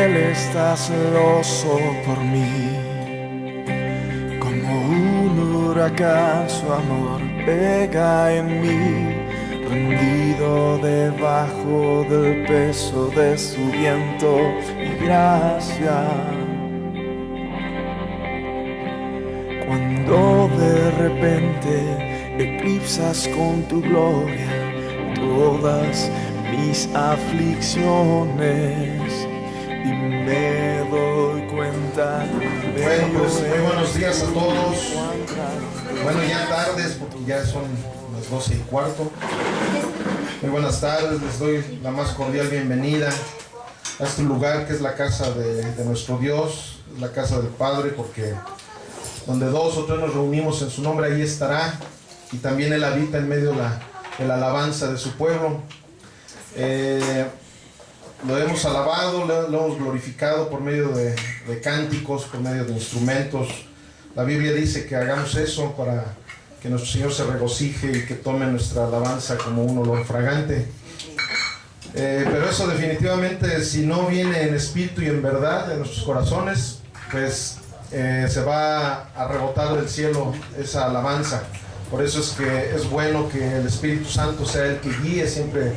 Él está celoso por mí. Como un huracán su amor pega en mí, rendido debajo del peso de su viento y gracia. Cuando de repente eclipsas con tu gloria todas mis aflicciones y me doy cuenta. Bueno, pues muy buenos días a todos. Bueno, ya tardes porque ya son las 12:15. Muy buenas tardes, les doy la más cordial bienvenida a este lugar que es la casa de nuestro Dios, la casa del Padre, porque donde dos o tres nos reunimos en su nombre, ahí estará, y también Él habita en medio de la alabanza de su pueblo. Lo hemos alabado, lo hemos glorificado por medio de cánticos, por medio de instrumentos. La Biblia dice que hagamos eso para que nuestro Señor se regocije y que tome nuestra alabanza como un olor fragante. Pero eso definitivamente, si no viene en espíritu y en verdad en nuestros corazones, pues se va a rebotar del cielo esa alabanza. Por eso es que es bueno que el Espíritu Santo sea el que guíe siempre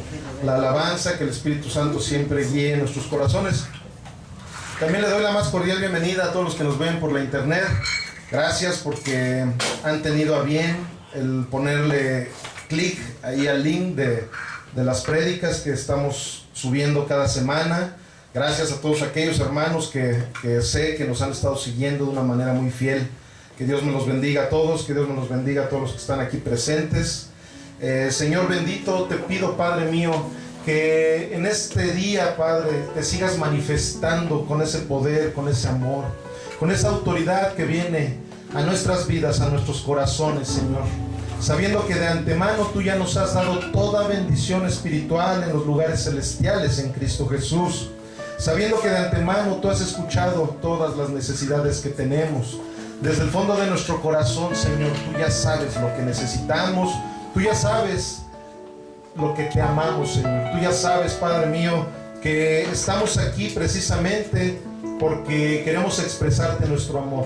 la alabanza, que el Espíritu Santo siempre guíe nuestros corazones. También le doy la más cordial bienvenida a todos los que nos ven por la internet. Gracias porque han tenido a bien el ponerle clic ahí al link de las prédicas que estamos subiendo cada semana. Gracias a todos aquellos hermanos que sé que nos han estado siguiendo de una manera muy fiel. Que Dios me los bendiga a todos, que Dios me los bendiga a todos los que están aquí presentes. Señor bendito, te pido, Padre mío, que en este día, Padre, te sigas manifestando con ese poder, con ese amor, con esa autoridad que viene a nuestras vidas, a nuestros corazones, Señor. Sabiendo que de antemano tú ya nos has dado toda bendición espiritual en los lugares celestiales en Cristo Jesús. Sabiendo que de antemano tú has escuchado todas las necesidades que tenemos. Desde el fondo de nuestro corazón, Señor, tú ya sabes lo que necesitamos, tú ya sabes lo que te amamos, Señor. Tú ya sabes, Padre mío, que estamos aquí precisamente porque queremos expresarte nuestro amor.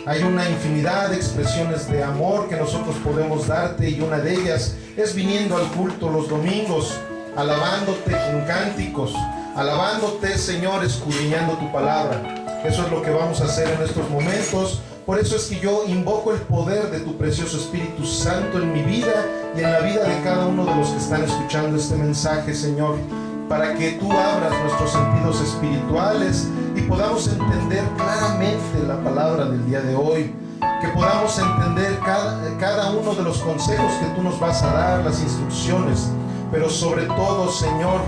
Hay una infinidad de expresiones de amor que nosotros podemos darte, y una de ellas es viniendo al culto los domingos, alabándote con cánticos, alabándote, Señor, escudriñando tu palabra. Eso es lo que vamos a hacer en estos momentos. Por eso es que yo invoco el poder de tu precioso Espíritu Santo en mi vida y en la vida de cada uno de los que están escuchando este mensaje, Señor, para que tú abras nuestros sentidos espirituales y podamos entender claramente la palabra del día de hoy, que podamos entender cada uno de los consejos que tú nos vas a dar, las instrucciones, pero sobre todo, Señor,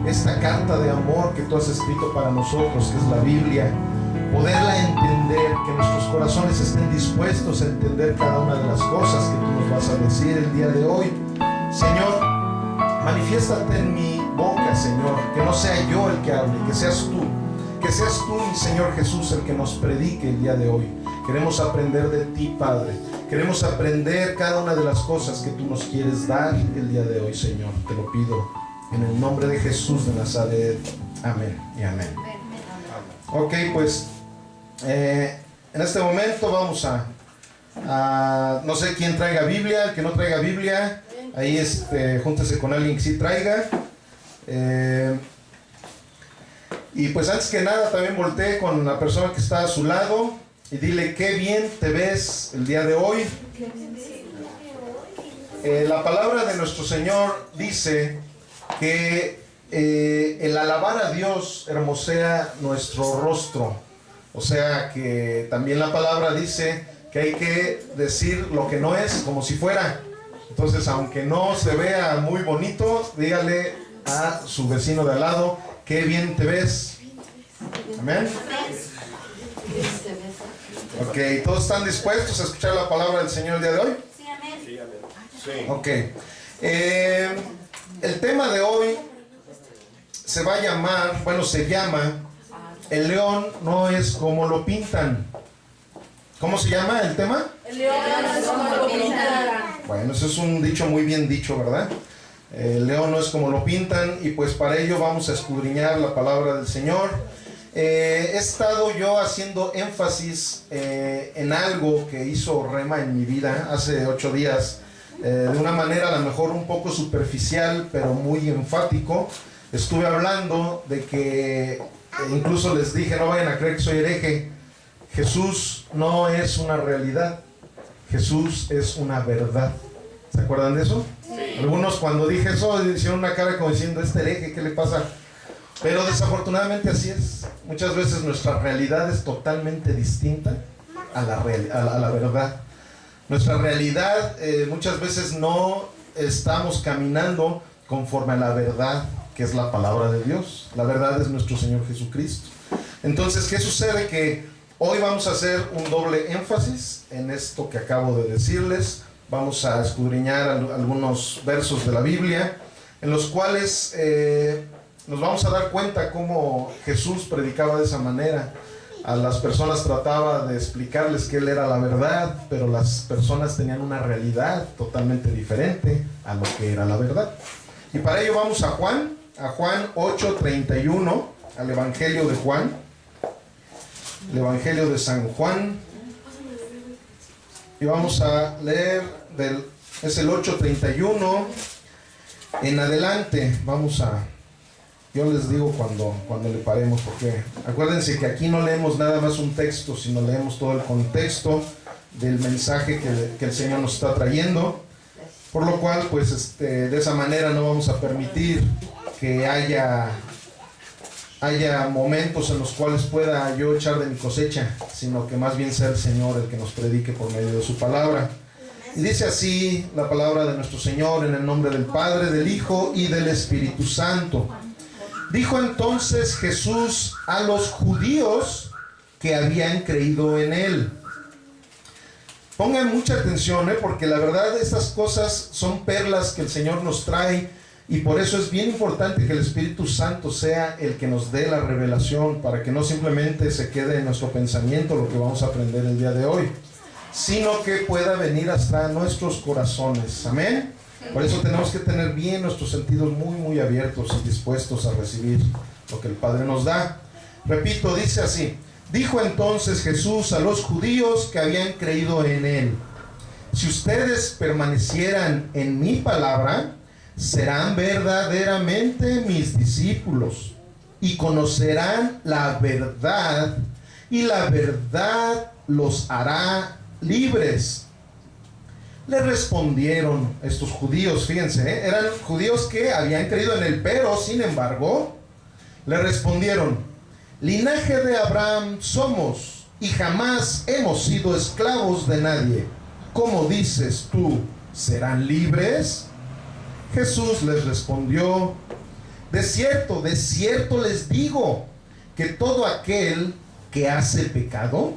esta carta de amor que tú has escrito para nosotros, que es la Biblia, poderla entender, que nuestros corazones estén dispuestos a entender cada una de las cosas que tú nos vas a decir el día de hoy. Señor, manifiéstate en mi boca, Señor, que no sea yo el que hable, que seas tú, mi Señor Jesús, el que nos predique el día de hoy. Queremos aprender de ti, Padre. Queremos aprender cada una de las cosas que tú nos quieres dar el día de hoy, Señor. Te lo pido en el nombre de Jesús de Nazaret. Amén y amén. Ok, pues en este momento vamos a no sé quién traiga Biblia. El que no traiga Biblia, ahí júntese con alguien que sí traiga. Y pues antes que nada también voltee con la persona que está a su lado y dile: qué bien te ves el día de hoy. La palabra de nuestro Señor dice que el alabar a Dios hermosea nuestro rostro. O sea que también la palabra dice que hay que decir lo que no es como si fuera. Entonces, aunque no se vea muy bonito, dígale a su vecino de al lado: qué bien te ves. Amén. Ok, ¿todos están dispuestos a escuchar la palabra del Señor el día de hoy? Sí, amén. Sí, amén. Sí. Ok. El tema de hoy se llama El león no es como lo pintan. ¿Cómo se llama el tema? El león no es como lo pintan. Bueno, eso es un dicho muy bien dicho, ¿verdad? El león no es como lo pintan, y pues para ello vamos a escudriñar la palabra del Señor. He estado yo haciendo énfasis en algo que hizo Rema en mi vida hace 8 días, de una manera a lo mejor un poco superficial, pero muy enfático. Estuve hablando de que, incluso les dije, no vayan a creer que soy hereje, Jesús no es una realidad, Jesús es una verdad. ¿Se acuerdan de eso? Sí. Algunos cuando dije eso hicieron una cara como diciendo, este hereje, ¿qué le pasa? Pero desafortunadamente así es. Muchas veces nuestra realidad es totalmente distinta a la verdad. Nuestra realidad muchas veces no estamos caminando conforme a la verdad, que es la palabra de Dios. La verdad es nuestro Señor Jesucristo. Entonces, ¿qué sucede? Que hoy vamos a hacer un doble énfasis en esto que acabo de decirles. Vamos a escudriñar algunos versos de la Biblia, en los cuales nos vamos a dar cuenta cómo Jesús predicaba de esa manera. A las personas trataba de explicarles que Él era la verdad, pero las personas tenían una realidad totalmente diferente a lo que era la verdad. Y para ello vamos a Juan 8:31, al Evangelio de Juan, el Evangelio de San Juan. Y vamos a leer, es el 8:31 en adelante. Yo les digo cuando le paremos, porque acuérdense que aquí no leemos nada más un texto, sino leemos todo el contexto del mensaje que el Señor nos está trayendo. Por lo cual, pues de esa manera no vamos a permitir que haya momentos en los cuales pueda yo echar de mi cosecha, sino que más bien sea el Señor el que nos predique por medio de su palabra. Y dice así la palabra de nuestro Señor, en el nombre del Padre, del Hijo y del Espíritu Santo. Dijo entonces Jesús a los judíos que habían creído en Él. Pongan mucha atención, porque la verdad estas cosas son perlas que el Señor nos trae, y por eso es bien importante que el Espíritu Santo sea el que nos dé la revelación, para que no simplemente se quede en nuestro pensamiento lo que vamos a aprender el día de hoy, sino que pueda venir hasta nuestros corazones. Amén. Por eso tenemos que tener bien nuestros sentidos muy abiertos y dispuestos a recibir lo que el Padre nos da. Repito, dice así: dijo entonces Jesús a los judíos que habían creído en Él: si ustedes permanecieran en mi palabra, serán verdaderamente mis discípulos y conocerán la verdad, y la verdad los hará libres. Le respondieron estos judíos, fíjense, eran judíos que habían creído en Él, pero sin embargo, le respondieron: linaje de Abraham somos y jamás hemos sido esclavos de nadie. ¿Cómo dices tú, serán libres? Jesús les respondió: de cierto les digo, que todo aquel que hace pecado,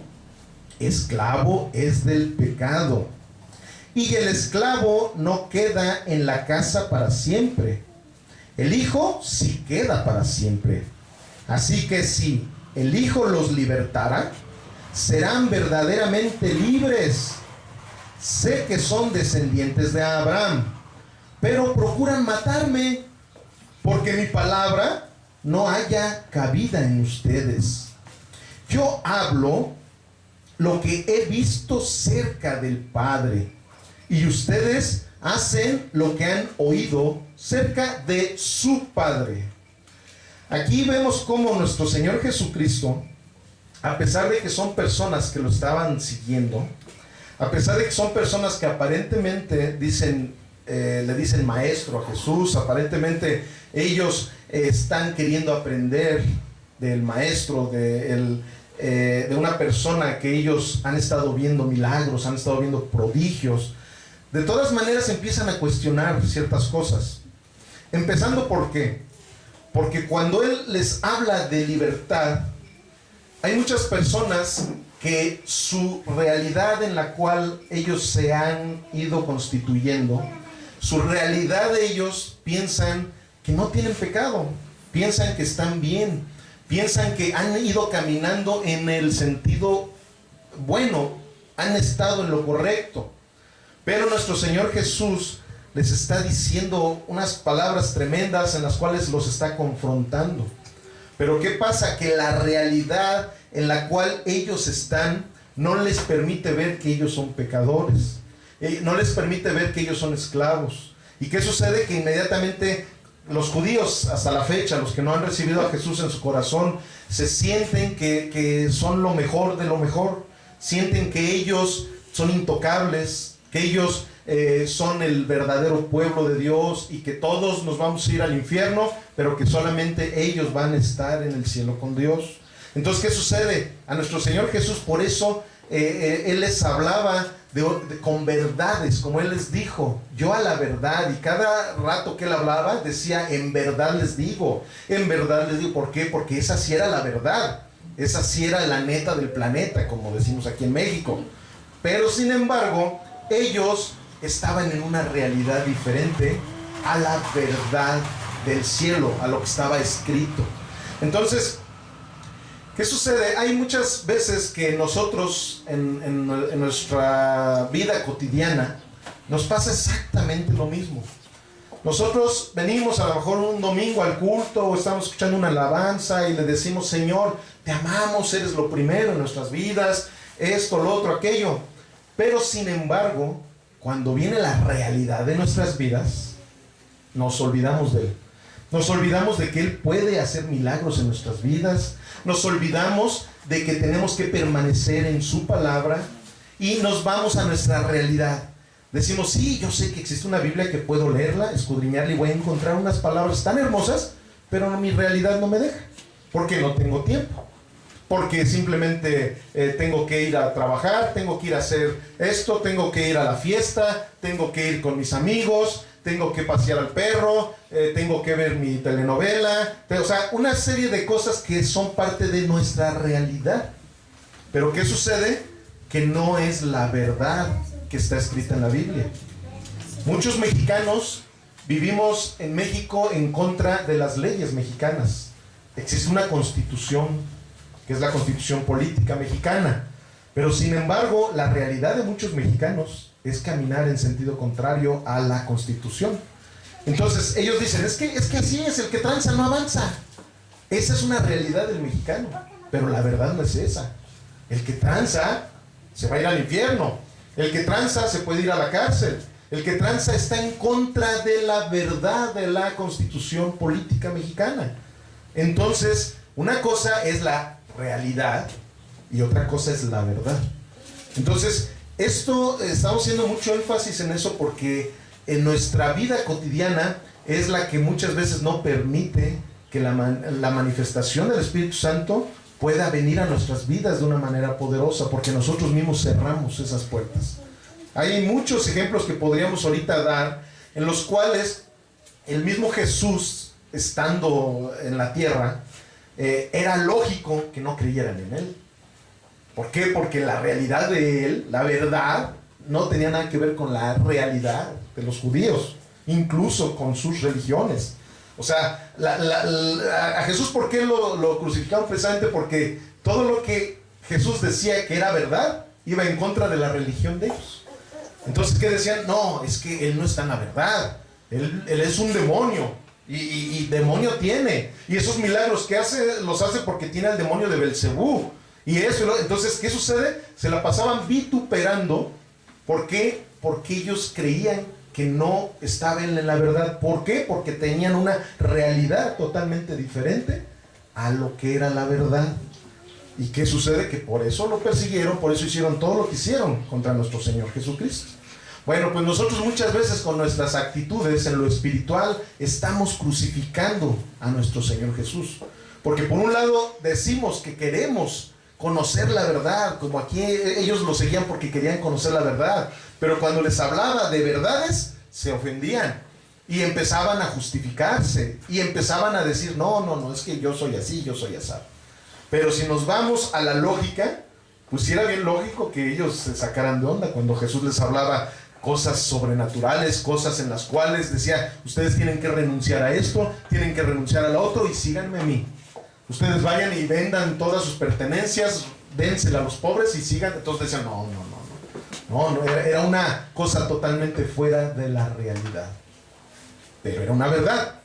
esclavo es del pecado. Y el esclavo no queda en la casa para siempre. El Hijo sí queda para siempre. Así que si el Hijo los libertara, serán verdaderamente libres. Sé que son descendientes de Abraham, pero procuran matarme, porque mi palabra no haya cabida en ustedes. Yo hablo lo que he visto cerca del Padre, y ustedes hacen lo que han oído cerca de su Padre. Aquí vemos cómo nuestro Señor Jesucristo, a pesar de que son personas que lo estaban siguiendo, a pesar de que son personas que aparentemente le dicen maestro a Jesús, aparentemente ellos están queriendo aprender del maestro, de una persona que ellos han estado viendo milagros, han estado viendo prodigios. De todas maneras empiezan a cuestionar ciertas cosas. Empezando ¿por qué? Porque cuando Él les habla de libertad, hay muchas personas que su realidad en la cual ellos se han ido constituyendo, su realidad de ellos piensan que no tienen pecado, piensan que están bien, piensan que han ido caminando en el sentido bueno, han estado en lo correcto. Pero nuestro Señor Jesús les está diciendo unas palabras tremendas en las cuales los está confrontando. Pero ¿qué pasa? Que la realidad en la cual ellos están no les permite ver que ellos son pecadores. No les permite ver que ellos son esclavos. ¿Y qué sucede? Que inmediatamente los judíos, hasta la fecha, los que no han recibido a Jesús en su corazón, se sienten que son lo mejor de lo mejor. Sienten que ellos son intocables, que ellos son el verdadero pueblo de Dios y que todos nos vamos a ir al infierno, pero que solamente ellos van a estar en el cielo con Dios. Entonces, ¿qué sucede? A nuestro Señor Jesús, por eso, Él les hablaba con verdades, como Él les dijo, yo a la verdad, y cada rato que Él hablaba, decía, en verdad les digo, ¿por qué? Porque esa sí era la verdad, esa sí era la neta del planeta, como decimos aquí en México. Pero sin embargo, ellos estaban en una realidad diferente a la verdad del cielo, a lo que estaba escrito. Entonces, ¿qué sucede? Hay muchas veces que nosotros en nuestra vida cotidiana nos pasa exactamente lo mismo. Nosotros venimos a lo mejor un domingo al culto o estamos escuchando una alabanza y le decimos, Señor, te amamos, eres lo primero en nuestras vidas, esto, lo otro, aquello. Pero sin embargo, cuando viene la realidad de nuestras vidas, nos olvidamos de Él. Nos olvidamos de que Él puede hacer milagros en nuestras vidas. Nos olvidamos de que tenemos que permanecer en su palabra y nos vamos a nuestra realidad. Decimos, sí, yo sé que existe una Biblia que puedo leerla, escudriñarla y voy a encontrar unas palabras tan hermosas, pero mi realidad no me deja, porque no tengo tiempo. Porque simplemente tengo que ir a trabajar, tengo que ir a hacer esto, tengo que ir a la fiesta, tengo que ir con mis amigos, tengo que pasear al perro, tengo que ver mi telenovela, o sea, una serie de cosas que son parte de nuestra realidad. Pero ¿qué sucede? Que no es la verdad que está escrita en la Biblia. Muchos mexicanos vivimos en México en contra de las leyes mexicanas. Existe una constitución, que es la Constitución Política Mexicana, pero sin embargo la realidad de muchos mexicanos es caminar en sentido contrario a la Constitución. Entonces ellos dicen, es que así es, el que tranza no avanza. Esa es una realidad del mexicano, pero la verdad no es esa. El que tranza se va a ir al infierno, el que tranza se puede ir a la cárcel, el que tranza está en contra de la verdad de la Constitución Política Mexicana. Entonces, una cosa es la realidad y otra cosa es la verdad. Entonces, esto estamos haciendo mucho énfasis en eso porque en nuestra vida cotidiana es la que muchas veces no permite que la manifestación del Espíritu Santo pueda venir a nuestras vidas de una manera poderosa, porque nosotros mismos cerramos esas puertas. Hay muchos ejemplos que podríamos ahorita dar en los cuales el mismo Jesús, estando en la tierra, era lógico que no creyeran en Él. ¿Por qué? Porque la realidad de Él, la verdad, no tenía nada que ver con la realidad de los judíos, incluso con sus religiones. O sea, a Jesús, ¿por qué lo crucificaron? Precisamente porque todo lo que Jesús decía que era verdad, iba en contra de la religión de ellos. Entonces, ¿qué decían? No, es que Él no está en la verdad. Él es un demonio. Y demonio tiene. Y esos milagros que hace, los hace porque tiene al demonio de Belcebú. Y eso, entonces, ¿qué sucede? Se la pasaban vituperando. ¿Por qué? Porque ellos creían que no estaban en la verdad. ¿Por qué? Porque tenían una realidad totalmente diferente a lo que era la verdad. ¿Y qué sucede? Que por eso lo persiguieron, por eso hicieron todo lo que hicieron contra nuestro Señor Jesucristo. Bueno, pues nosotros muchas veces con nuestras actitudes en lo espiritual estamos crucificando a nuestro Señor Jesús. Porque por un lado decimos que queremos conocer la verdad, como aquí ellos lo seguían porque querían conocer la verdad, pero cuando les hablaba de verdades, se ofendían y empezaban a justificarse y empezaban a decir, no, es que yo soy así, yo soy así. Pero si nos vamos a la lógica, pues sí era bien lógico que ellos se sacaran de onda cuando Jesús les hablaba cosas sobrenaturales, cosas en las cuales decía, ustedes tienen que renunciar a esto, tienen que renunciar a lo otro y síganme a mí. Ustedes vayan y vendan todas sus pertenencias, dénsela a los pobres y sigan. Entonces decían, no, era una cosa totalmente fuera de la realidad. Pero era una verdad.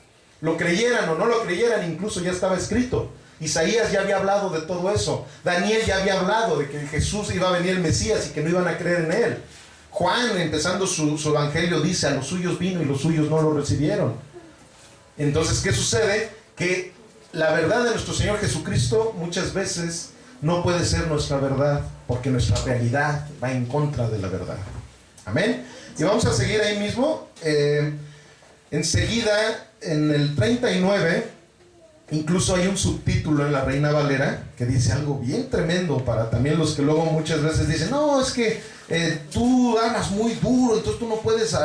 Lo creyeran o no lo creyeran, incluso ya estaba escrito. Isaías ya había hablado de todo eso. Daniel ya había hablado de que Jesús iba a venir el Mesías y que no iban a creer en él. Juan, empezando su evangelio, dice: a los suyos vino y los suyos no lo recibieron. Entonces, ¿qué sucede? Que la verdad de nuestro Señor Jesucristo muchas veces no puede ser nuestra verdad, porque nuestra realidad va en contra de la verdad. Amén. Y vamos a seguir ahí mismo. Enseguida, en el 39, incluso hay un subtítulo en la Reina Valera que dice algo bien tremendo para también los que luego muchas veces dicen: no, es que tú hablas muy duro, entonces tú no puedes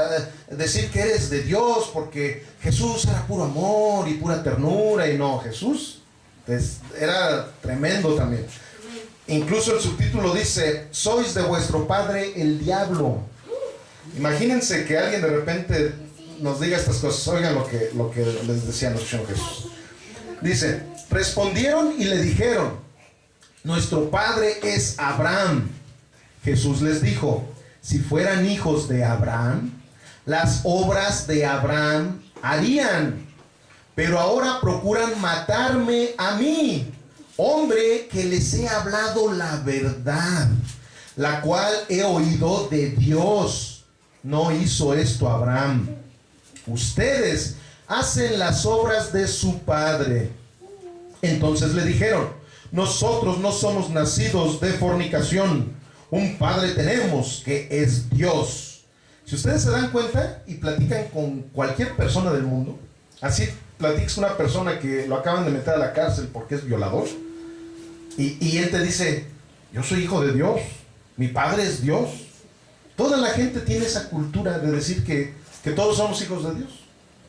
decir que eres de Dios, porque Jesús era puro amor y pura ternura. Y no, Jesús era tremendo también. Incluso el subtítulo dice: sois de vuestro padre el diablo. Imagínense que alguien de repente nos diga estas cosas. Oigan lo que les decía nuestro Señor Jesús. Dice: respondieron y le dijeron: nuestro padre es Abraham. Jesús les dijo: si fueran hijos de Abraham, las obras de Abraham harían. Pero ahora procuran matarme a mí, hombre que les he hablado la verdad, la cual he oído de Dios. No hizo esto Abraham. Ustedes hacen las obras de su padre. Entonces le dijeron: nosotros no somos nacidos de fornicación. Un padre tenemos, que es Dios. Si ustedes se dan cuenta y platican con cualquier persona del mundo, así platicas con una persona que lo acaban de meter a la cárcel porque es violador, y él te dice: yo soy hijo de Dios, mi padre es Dios. Toda la gente tiene esa cultura de decir que todos somos hijos de Dios.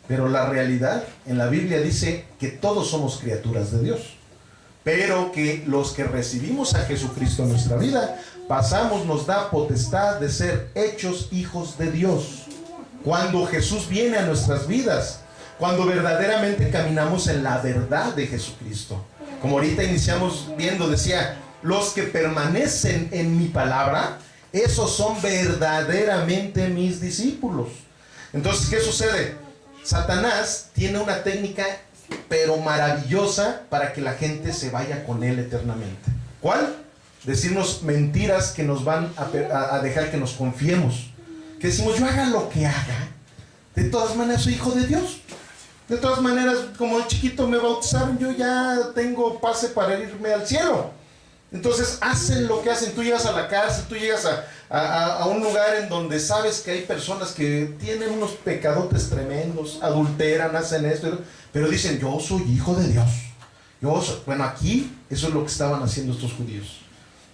Pero la realidad en la Biblia dice que todos somos criaturas de Dios, pero que los que recibimos a Jesucristo en nuestra vida, nos da potestad de ser hechos hijos de Dios. Cuando Jesús viene a nuestras vidas, cuando verdaderamente caminamos en la verdad de Jesucristo. Como ahorita iniciamos viendo, decía: los que permanecen en mi palabra, esos son verdaderamente mis discípulos. Entonces, ¿qué sucede? Satanás tiene una técnica pero maravillosa para que la gente se vaya con él eternamente. ¿Cuál? Decirnos mentiras que nos van a dejar que nos confiemos. Que decimos: yo haga lo que haga, de todas maneras soy hijo de Dios. De todas maneras, como de chiquito me bautizaron, yo ya tengo pase para irme al cielo. Entonces hacen lo que hacen. Tú llegas a la cárcel, tú llegas a un lugar en donde sabes que hay personas que tienen unos pecadotes tremendos, adulteran, hacen esto, pero dicen: yo soy hijo de Dios. Bueno, aquí eso es lo que estaban haciendo estos judíos,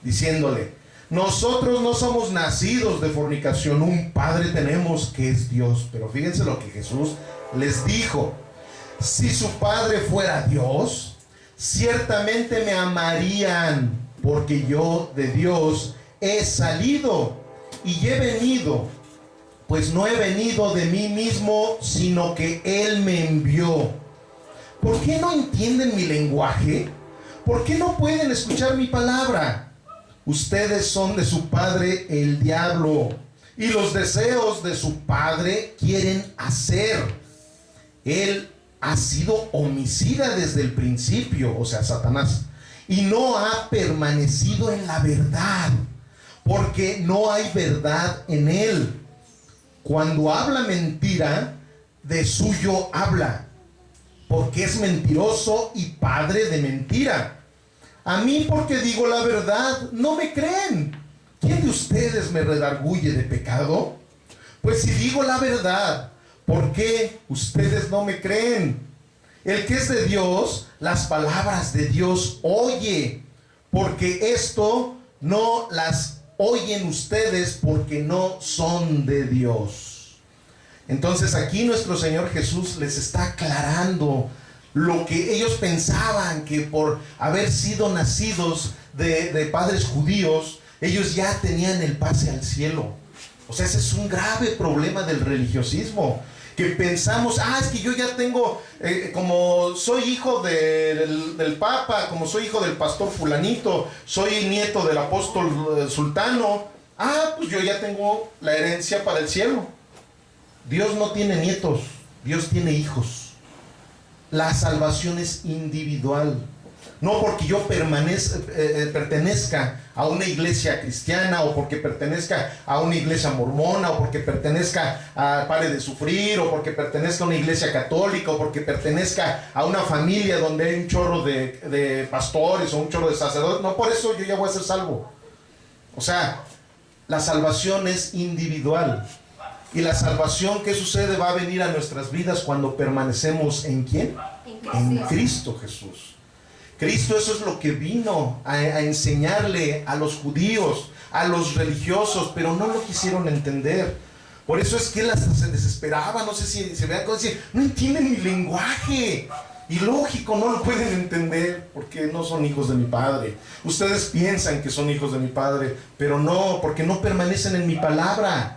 diciéndole: nosotros no somos nacidos de fornicación, un padre tenemos, que es Dios. Pero fíjense lo que Jesús les dijo: si su padre fuera Dios, ciertamente me amarían, porque yo de Dios he salido y he venido, pues no he venido de mí mismo, sino que Él me envió. ¿Por qué no entienden mi lenguaje? ¿Por qué no pueden escuchar mi palabra? Ustedes son de su padre el diablo, y los deseos de su padre quieren hacer. Él ha sido homicida desde el principio, o sea, Satanás, y no ha permanecido en la verdad, porque no hay verdad en él. Cuando habla mentira, de suyo habla, porque es mentiroso y padre de mentira. A mí, porque digo la verdad, no me creen. ¿Quién de ustedes me redarguye de pecado? Pues si digo la verdad, ¿por qué ustedes no me creen? El que es de Dios, las palabras de Dios oye, porque esto no las oyen ustedes, porque no son de Dios. Entonces aquí nuestro Señor Jesús les está aclarando lo que ellos pensaban, que por haber sido nacidos de padres judíos, ellos ya tenían el pase al cielo. O sea, ese es un grave problema del religiosismo, que pensamos: es que yo ya tengo, como soy hijo del Papa, como soy hijo del pastor fulanito, soy nieto del apóstol sultano, pues yo ya tengo la herencia para el cielo. Dios no tiene nietos, Dios tiene hijos. La salvación es individual. No porque yo pertenezca a una iglesia cristiana, o porque pertenezca a una iglesia mormona, o porque pertenezca a Pare de Sufrir, o porque pertenezca a una iglesia católica, o porque pertenezca a una familia donde hay un chorro de pastores o un chorro de sacerdotes. No por eso yo ya voy a ser salvo. O sea, la salvación es individual. Y la salvación, ¿qué sucede? Va a venir a nuestras vidas cuando permanecemos ¿en quién? En Cristo Jesús. Cristo, eso es lo que vino a enseñarle a los judíos, a los religiosos, pero no lo quisieron entender. Por eso es que él hasta se desesperaba. No sé si se vean cosas así, no entienden mi lenguaje. Y lógico, no lo pueden entender porque no son hijos de mi Padre. Ustedes piensan que son hijos de mi Padre, pero no, porque no permanecen en mi palabra.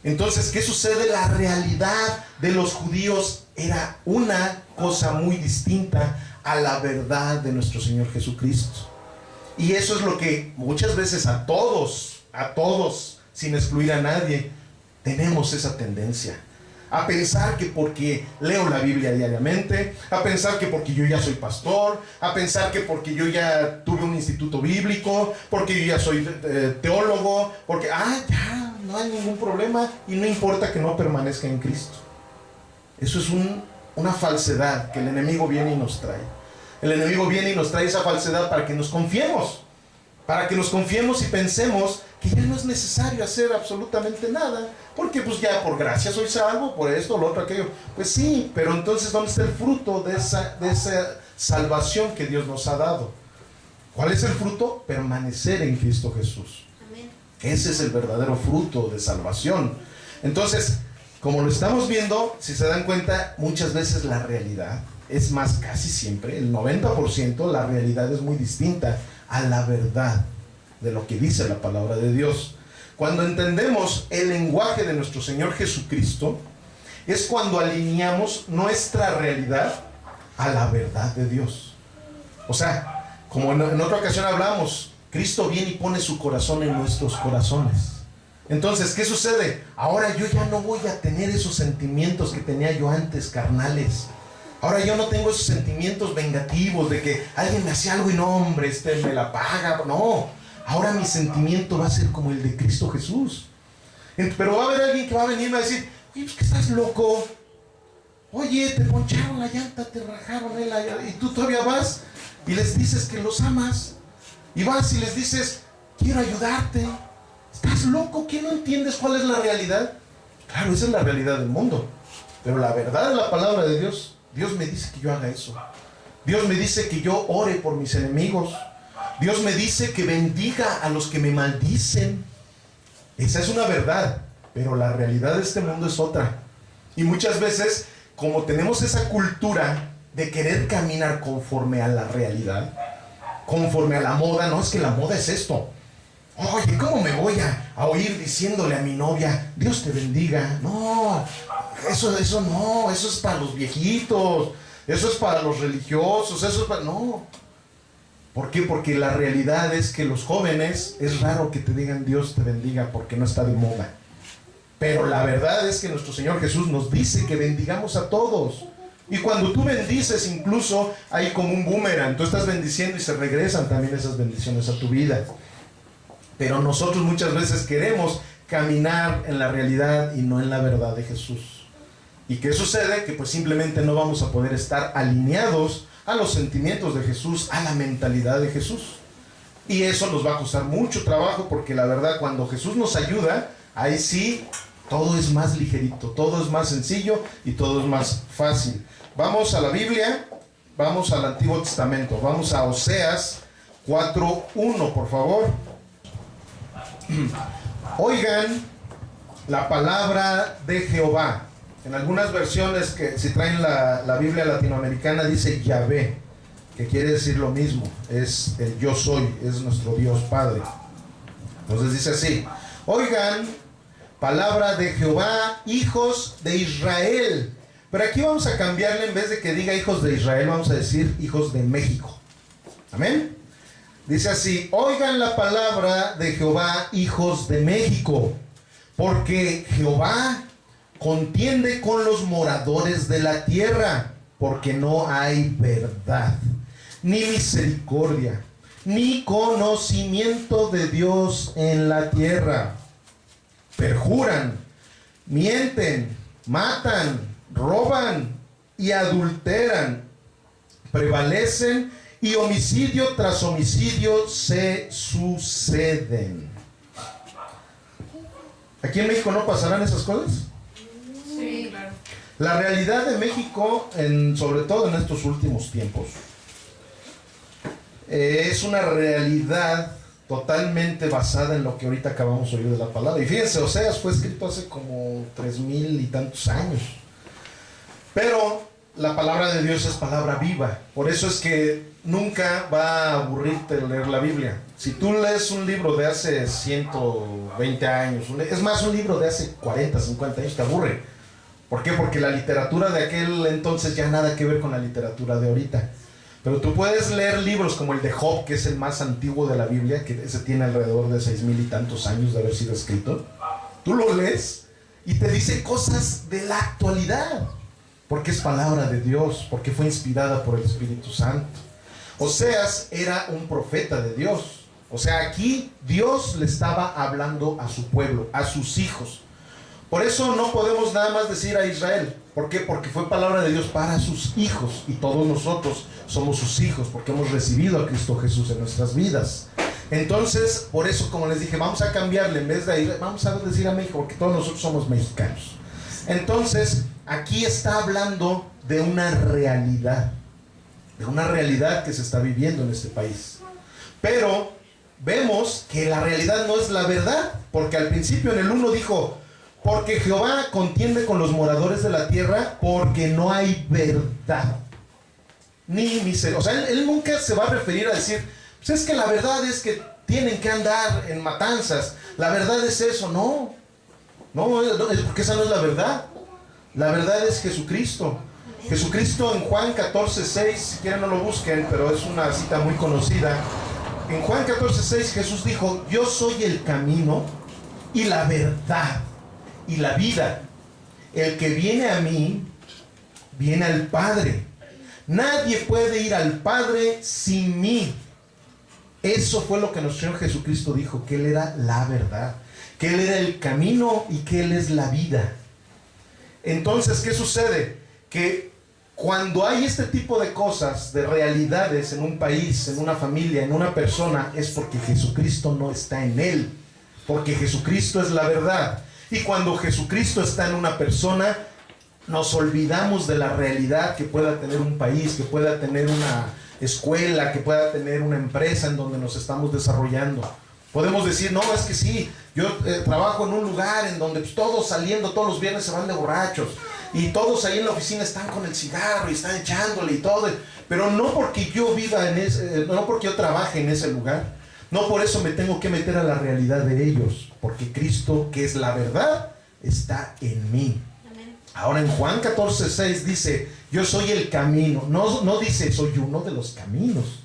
Entonces, ¿qué sucede? La realidad de los judíos era una cosa muy distinta a la verdad de nuestro Señor Jesucristo. Y eso es lo que muchas veces a todos, sin excluir a nadie, tenemos esa tendencia. A pensar que porque leo la Biblia diariamente, a pensar que porque yo ya soy pastor, a pensar que porque yo ya tuve un instituto bíblico, porque yo ya soy teólogo, porque ya no hay ningún problema y no importa que no permanezca en Cristo. Eso es una falsedad que el enemigo viene y nos trae. El enemigo viene y nos trae esa falsedad para que nos confiemos. Para que nos confiemos y pensemos que ya no es necesario hacer absolutamente nada. Porque pues ya por gracia soy salvo, por esto, lo otro, aquello. Pues sí, pero entonces ¿dónde está el fruto de esa salvación que Dios nos ha dado? ¿Cuál es el fruto? Permanecer en Cristo Jesús. Amén. Ese es el verdadero fruto de salvación. Entonces, como lo estamos viendo, si se dan cuenta, muchas veces la realidad, es más, casi siempre, el 90%, la realidad es muy distinta a la verdad de lo que dice la palabra de Dios. Cuando entendemos el lenguaje de nuestro Señor Jesucristo, es cuando alineamos nuestra realidad a la verdad de Dios. O sea, como en otra ocasión hablamos, Cristo viene y pone su corazón en nuestros corazones. Entonces, ¿qué sucede? Ahora yo ya no voy a tener esos sentimientos que tenía yo antes, carnales. Ahora yo no tengo esos sentimientos vengativos de que alguien me hacía algo y no, hombre, me la paga. No, ahora mi sentimiento va a ser como el de Cristo Jesús. Pero va a haber alguien que va a venir y va a decir, oye, pues que estás loco. Oye, te poncharon la llanta, te rajaron y tú todavía vas y les dices que los amas. Y vas y les dices, quiero ayudarte. ¿Estás loco? ¿Qué no entiendes cuál es la realidad? Claro, esa es la realidad del mundo. Pero la verdad de la palabra de Dios, Dios me dice que yo haga eso. Dios me dice que yo ore por mis enemigos. Dios me dice que bendiga a los que me maldicen. Esa es una verdad, pero la realidad de este mundo es otra. Y muchas veces, como tenemos esa cultura de querer caminar conforme a la realidad, conforme a la moda, no, es que la moda es esto. Oye, ¿cómo me voy a oír diciéndole a mi novia, Dios te bendiga? No, eso no, eso es para los viejitos, eso es para los religiosos, eso es para... No. ¿Por qué? Porque la realidad es que los jóvenes, es raro que te digan Dios te bendiga porque no está de moda. Pero la verdad es que nuestro Señor Jesús nos dice que bendigamos a todos. Y cuando tú bendices, incluso hay como un boomerang. Tú estás bendiciendo y se regresan también esas bendiciones a tu vida. Pero nosotros muchas veces queremos caminar en la realidad y no en la verdad de Jesús. ¿Y qué sucede? Que pues simplemente no vamos a poder estar alineados a los sentimientos de Jesús, a la mentalidad de Jesús. Y eso nos va a costar mucho trabajo, porque la verdad, cuando Jesús nos ayuda, ahí sí, todo es más ligerito, todo es más sencillo y todo es más fácil. Vamos a la Biblia, vamos al Antiguo Testamento, vamos a Oseas 4:1, por favor. Oigan la palabra de Jehová. En algunas versiones, que si traen la Biblia latinoamericana, dice Yahvé, que quiere decir lo mismo, es el yo soy, es nuestro Dios Padre. Entonces dice así: oigan palabra de Jehová, hijos de Israel. Pero aquí vamos a cambiarle, en vez de que diga hijos de Israel, vamos a decir hijos de México. Amén. Dice así: oigan la palabra de Jehová, hijos de México, porque Jehová contiende con los moradores de la tierra, porque no hay verdad. ni misericordia, ni conocimiento de Dios en la tierra. Perjuran, mienten, matan, roban y adulteran, prevalecen y homicidio tras homicidio se suceden. ¿Aquí en México no pasarán esas cosas? Sí, claro. La realidad de México, sobre todo en estos últimos tiempos, es una realidad totalmente basada en lo que ahorita acabamos de oír de la palabra. Y fíjense, Oseas fue escrito hace como 3000 y tantos años. Pero la palabra de Dios es palabra viva. Por eso es que nunca va a aburrirte leer la Biblia. Si tú lees un libro de hace 120 años, es más, un libro de hace 40, 50 años, te aburre. ¿Por qué? Porque la literatura de aquel entonces ya nada que ver con la literatura de ahorita. Pero tú puedes leer libros como el de Job, que es el más antiguo de la Biblia, que ese tiene alrededor de 6000 y tantos años de haber sido escrito. Tú lo lees y te dice cosas de la actualidad, porque es palabra de Dios, porque fue inspirada por el Espíritu Santo. Oseas era un profeta de Dios. O sea, aquí Dios le estaba hablando a su pueblo, a sus hijos. Por eso no podemos nada más decir a Israel. ¿Por qué? Porque fue palabra de Dios para sus hijos. Y todos nosotros somos sus hijos porque hemos recibido a Cristo Jesús en nuestras vidas. Entonces, por eso, como les dije, vamos a cambiarle. En vez de ir, vamos a decir a México, porque todos nosotros somos mexicanos. Entonces, aquí está hablando de una realidad. De una realidad que se está viviendo en este país. Pero vemos que la realidad no es la verdad. Porque al principio en el 1 dijo: porque Jehová contiende con los moradores de la tierra, porque no hay verdad ni misericordia. O sea, él nunca se va a referir a decir, pues es que la verdad es que tienen que andar en matanzas. La verdad es eso. No, porque esa no es la verdad. La verdad es Jesucristo. Jesucristo en Juan 14:6, si quieren no lo busquen, pero es una cita muy conocida. En Juan 14:6 Jesús dijo: yo soy el camino y la verdad y la vida. El que viene a mí, viene al Padre. Nadie puede ir al Padre sin mí. Eso fue lo que nuestro Señor Jesucristo dijo, que Él era la verdad, que Él era el camino y que Él es la vida. Entonces, ¿qué sucede? Que cuando hay este tipo de cosas, de realidades en un país, en una familia, en una persona, es porque Jesucristo no está en él, porque Jesucristo es la verdad. Y cuando Jesucristo está en una persona, nos olvidamos de la realidad que pueda tener un país, que pueda tener una escuela, que pueda tener una empresa en donde nos estamos desarrollando. Podemos decir, no, es que sí, yo trabajo en un lugar en donde pues, todos saliendo, todos los viernes se van de borrachos, y todos ahí en la oficina están con el cigarro y están echándole y todo, pero no porque yo viva en ese, no porque yo trabaje en ese lugar, no por eso me tengo que meter a la realidad de ellos, porque Cristo, que es la verdad, está en mí. Amén. Ahora en Juan 14:6 dice, yo soy el camino, no dice soy uno de los caminos,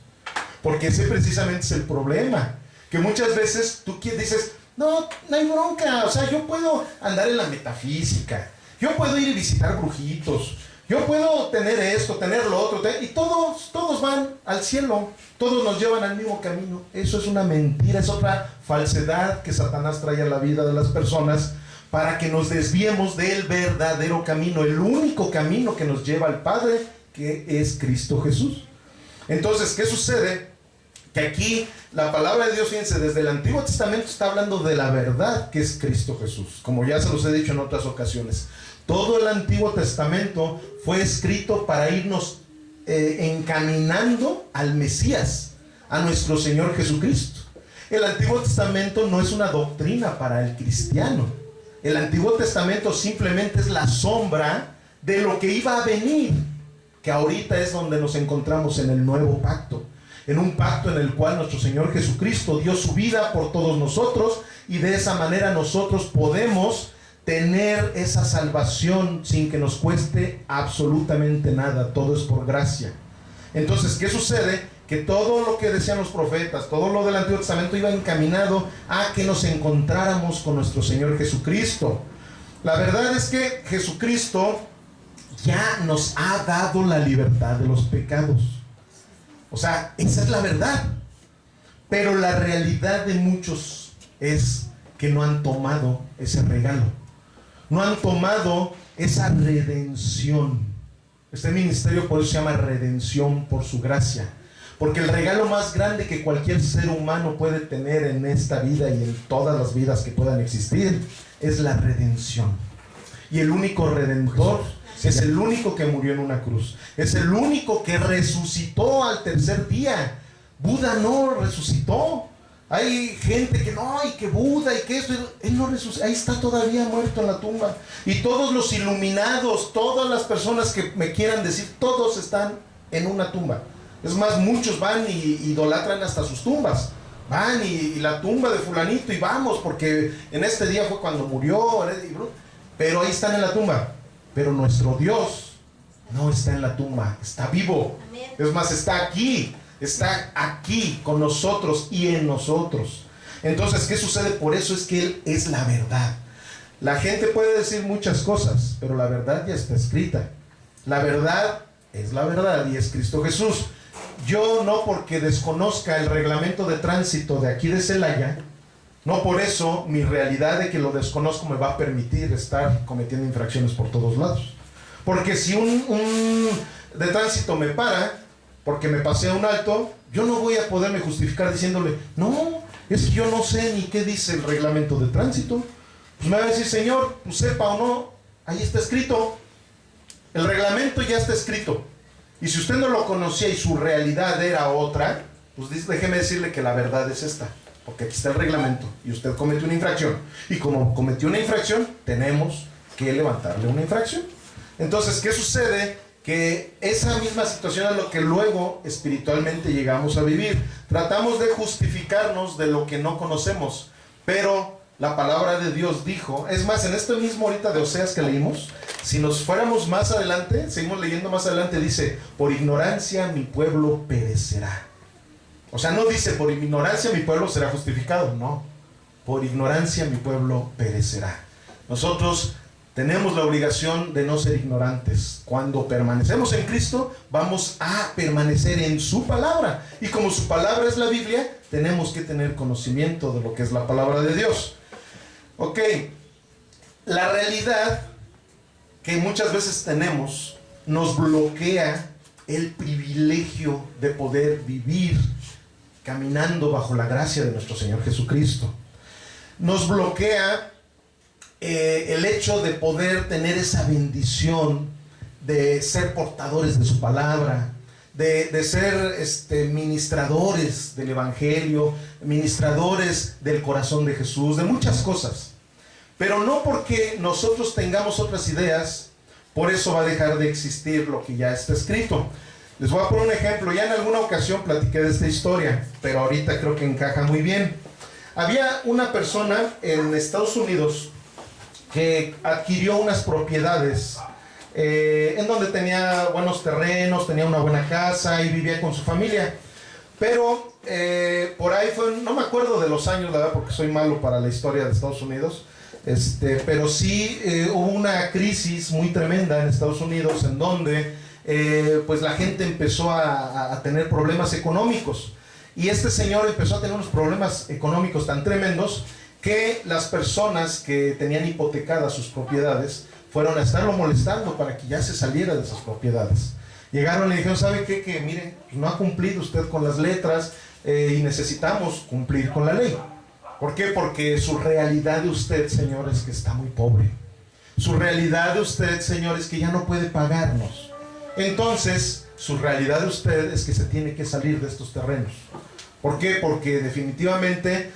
porque ese precisamente es el problema, que muchas veces tú dices, no hay bronca, o sea, yo puedo andar en la metafísica, yo puedo ir y visitar brujitos, yo puedo tener esto, tener lo otro, y todos van al cielo, todos nos llevan al mismo camino. Eso es una mentira, es otra falsedad que Satanás trae a la vida de las personas para que nos desviemos del verdadero camino, el único camino que nos lleva al Padre, que es Cristo Jesús. Entonces, ¿qué sucede? Que aquí la palabra de Dios, fíjense, desde el Antiguo Testamento está hablando de la verdad que es Cristo Jesús, como ya se los he dicho en otras ocasiones. Todo el Antiguo Testamento fue escrito para irnos encaminando al Mesías, a nuestro Señor Jesucristo. El Antiguo Testamento no es una doctrina para el cristiano. El Antiguo Testamento simplemente es la sombra de lo que iba a venir, que ahorita es donde nos encontramos en el nuevo pacto. En un pacto en el cual nuestro Señor Jesucristo dio su vida por todos nosotros, y de esa manera nosotros podemos tener esa salvación sin que nos cueste absolutamente nada. Todo es por gracia. Entonces, ¿qué sucede? Que todo lo que decían los profetas, todo lo del Antiguo Testamento iba encaminado a que nos encontráramos con nuestro Señor Jesucristo. La verdad es que Jesucristo ya nos ha dado la libertad de los pecados. O sea, esa es la verdad. Pero la realidad de muchos es que no han tomado ese regalo. No han tomado esa redención. Este ministerio por eso se llama Redención por su gracia. Porque el regalo más grande que cualquier ser humano puede tener en esta vida y en todas las vidas que puedan existir es la redención. Y el único redentor es el único que murió en una cruz. Es el único que resucitó al tercer día. Buda no resucitó. Hay gente que no, y que Buda, y que esto, él no resucitó, ahí está todavía muerto en la tumba. Y todos los iluminados, todas las personas que me quieran decir, todos están en una tumba. Es más, muchos van y idolatran hasta sus tumbas. Van y la tumba de fulanito y vamos, porque en este día fue cuando murió. Pero ahí están en la tumba. Pero nuestro Dios no está en la tumba, está vivo. Amén. Es más, está aquí con nosotros y en nosotros. Entonces, ¿qué sucede? Por eso es que Él es la verdad. La gente puede decir muchas cosas, pero la verdad ya está escrita. La verdad es la verdad y es Cristo Jesús. Yo no porque desconozca el reglamento de tránsito de aquí de Celaya, no por eso mi realidad de que lo desconozco me va a permitir estar cometiendo infracciones por todos lados. Porque si un de tránsito me para porque me pasé a un alto, yo no voy a poderme justificar diciéndole, no, es que yo no sé ni qué dice el reglamento de tránsito. Pues me va a decir, señor, pues sepa o no, ahí está escrito. El reglamento ya está escrito. Y si usted no lo conocía y su realidad era otra, pues déjeme decirle que la verdad es esta. Porque aquí está el reglamento y usted cometió una infracción. Y como cometió una infracción, tenemos que levantarle una infracción. Entonces, ¿qué sucede? Que esa misma situación es lo que luego espiritualmente llegamos a vivir. Tratamos de justificarnos de lo que no conocemos. Pero la palabra de Dios dijo, es más, en esto mismo ahorita de Oseas que leímos, si nos fuéramos más adelante, seguimos leyendo más adelante, dice, por ignorancia mi pueblo perecerá. O sea, no dice, por ignorancia mi pueblo será justificado, no. Por ignorancia mi pueblo perecerá. Nosotros tenemos la obligación de no ser ignorantes. Cuando permanecemos en Cristo, vamos a permanecer en su palabra. Y como su palabra es la Biblia, tenemos que tener conocimiento de lo que es la palabra de Dios. Ok, la realidad que muchas veces tenemos nos bloquea el privilegio de poder vivir caminando bajo la gracia de nuestro Señor Jesucristo. Nos bloquea el hecho de poder tener esa bendición de ser portadores de su palabra, de ser ministradores del Evangelio, ministradores del corazón de Jesús, de muchas cosas. Pero no porque nosotros tengamos otras ideas, por eso va a dejar de existir lo que ya está escrito. Les voy a poner un ejemplo. Ya en alguna ocasión platiqué de esta historia, pero ahorita creo que encaja muy bien. Había una persona en Estados Unidos que adquirió unas propiedades en donde tenía buenos terrenos, tenía una buena casa y vivía con su familia. Pero por ahí fue, no me acuerdo de los años, la verdad, porque soy malo para la historia de Estados Unidos. Pero sí hubo una crisis muy tremenda en Estados Unidos en donde pues la gente empezó a tener problemas económicos. Y este señor empezó a tener unos problemas económicos tan tremendos que las personas que tenían hipotecadas sus propiedades fueron a estarlo molestando para que ya se saliera de esas propiedades. Llegaron y le dijeron, ¿sabe qué? Que mire, no ha cumplido usted con las letras y necesitamos cumplir con la ley. ¿Por qué? Porque su realidad de usted, señor, es que está muy pobre. Su realidad de usted, señor, es que ya no puede pagarnos. Entonces, su realidad de usted es que se tiene que salir de estos terrenos. ¿Por qué? Porque definitivamente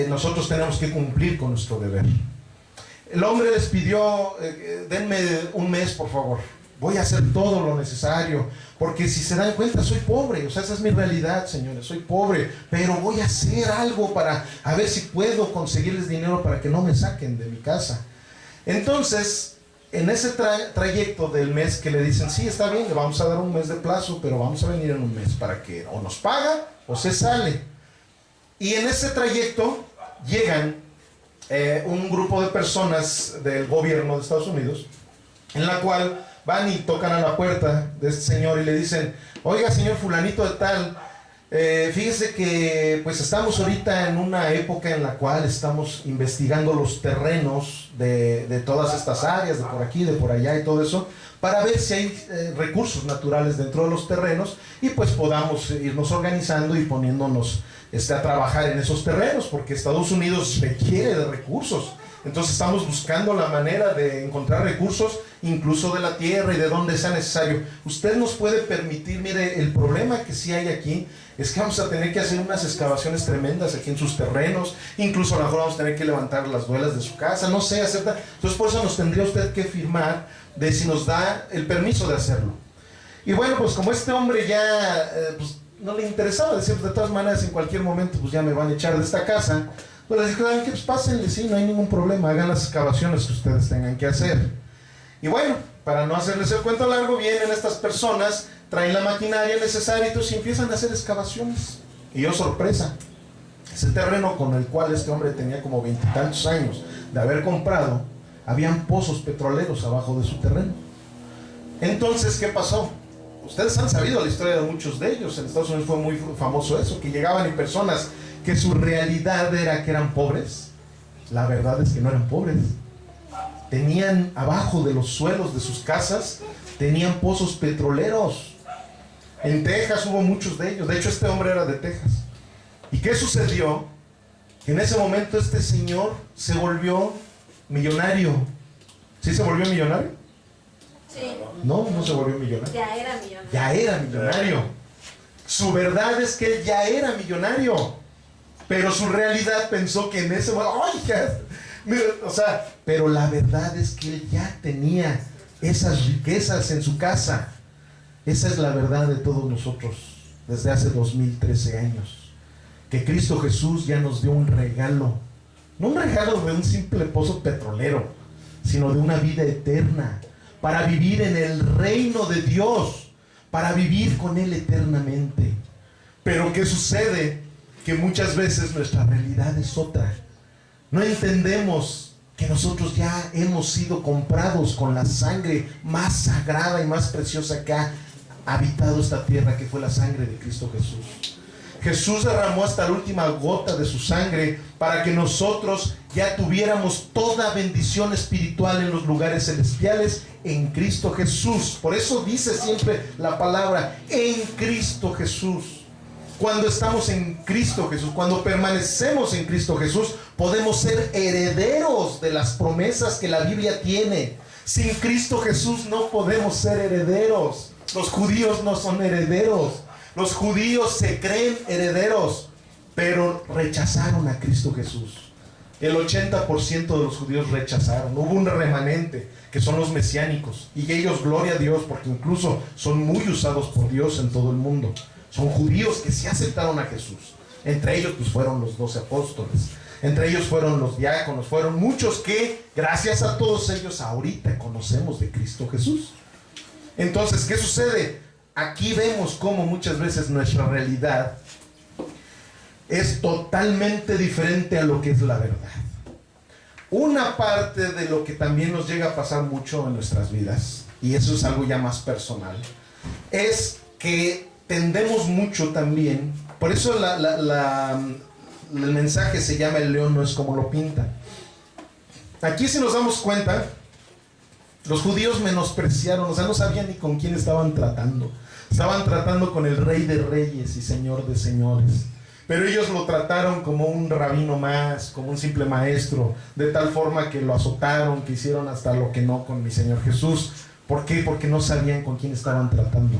nosotros tenemos que cumplir con nuestro deber. El hombre les pidió, denme un mes, por favor. Voy a hacer todo lo necesario, porque si se dan cuenta, soy pobre. O sea, esa es mi realidad, señores, soy pobre, pero voy a hacer algo para a ver si puedo conseguirles dinero para que no me saquen de mi casa. Entonces, en ese trayecto del mes que le dicen, sí, está bien, le vamos a dar un mes de plazo, pero vamos a venir en un mes para que o nos paga o se sale. Y en ese trayecto llegan un grupo de personas del gobierno de Estados Unidos, en la cual van y tocan a la puerta de este señor y le dicen: oiga, señor fulanito de tal, fíjese que pues estamos ahorita en una época en la cual estamos investigando los terrenos de todas estas áreas, de por aquí, de por allá y todo eso, para ver si hay recursos naturales dentro de los terrenos y pues podamos irnos organizando y poniéndonos a trabajar en esos terrenos, porque Estados Unidos requiere de recursos. Entonces estamos buscando la manera de encontrar recursos, incluso de la tierra y de donde sea necesario. Usted nos puede permitir, mire, el problema que sí hay aquí es que vamos a tener que hacer unas excavaciones tremendas aquí en sus terrenos, incluso a lo mejor vamos a tener que levantar las duelas de su casa, no sé, entonces por eso nos tendría usted que firmar de si nos da el permiso de hacerlo. Y bueno, pues como este hombre ya pues, no le interesaba, decir, de todas maneras en cualquier momento pues ya me van a echar de esta casa, pues les dije: ¿saben qué? Pues pásenle, sí, no hay ningún problema, hagan las excavaciones que ustedes tengan que hacer. Y bueno, para no hacerles el cuento largo, vienen estas personas, traen la maquinaria necesaria y entonces empiezan a hacer excavaciones. Y oh sorpresa, ese terreno con el cual este hombre tenía como 20 y tantos años de haber comprado, habían pozos petroleros abajo de su terreno. Entonces, ¿qué pasó? Ustedes han sabido la historia de muchos de ellos. En Estados Unidos fue muy famoso eso, que llegaban y personas que su realidad era que eran pobres. La verdad es que no eran pobres. Tenían abajo de los suelos de sus casas, tenían pozos petroleros. En Texas hubo muchos de ellos. De hecho, este hombre era de Texas. ¿Y qué sucedió? Que en ese momento este señor se volvió millonario. ¿Sí se volvió millonario? Sí. No, no se volvió millonario. Ya era millonario. Ya era millonario. Su verdad es que él ya era millonario. Pero su realidad pensó que en ese momento, pero la verdad es que él ya tenía esas riquezas en su casa. Esa es la verdad de todos nosotros desde hace 2013 años. Que Cristo Jesús ya nos dio un regalo. No un regalo de un simple pozo petrolero, sino de una vida eterna, para vivir en el reino de Dios, para vivir con Él eternamente. Pero ¿qué sucede? Que muchas veces nuestra realidad es otra. No entendemos que nosotros ya hemos sido comprados con la sangre más sagrada y más preciosa que ha habitado esta tierra, que fue la sangre de Cristo Jesús. Jesús derramó hasta la última gota de su sangre para que nosotros ya tuviéramos toda bendición espiritual en los lugares celestiales en Cristo Jesús. Por eso dice siempre la palabra en Cristo Jesús. Cuando estamos en Cristo Jesús, cuando permanecemos en Cristo Jesús, podemos ser herederos de las promesas que la Biblia tiene. Sin Cristo Jesús no podemos ser herederos. Los judíos no son herederos. Los judíos se creen herederos, pero rechazaron a Cristo Jesús. El 80% de los judíos rechazaron. Hubo un remanente, que son los mesiánicos. Y ellos, gloria a Dios, porque incluso son muy usados por Dios en todo el mundo. Son judíos que sí aceptaron a Jesús. Entre ellos pues fueron los 12 apóstoles. Entre ellos fueron los diáconos. Fueron muchos que, gracias a todos ellos, ahorita conocemos de Cristo Jesús. Entonces, ¿qué sucede? Aquí vemos cómo muchas veces nuestra realidad es totalmente diferente a lo que es la verdad. Una parte de lo que también nos llega a pasar mucho en nuestras vidas, y eso es algo ya más personal, es que tendemos mucho también, por eso el mensaje se llama El león no es como lo pintan. Aquí, si nos damos cuenta, los judíos menospreciaron, o sea, no sabían ni con quién estaban tratando. Estaban tratando con el Rey de Reyes y Señor de Señores. Pero ellos lo trataron como un rabino más, como un simple maestro, de tal forma que lo azotaron, que hicieron hasta lo que no con mi Señor Jesús. ¿Por qué? Porque no sabían con quién estaban tratando.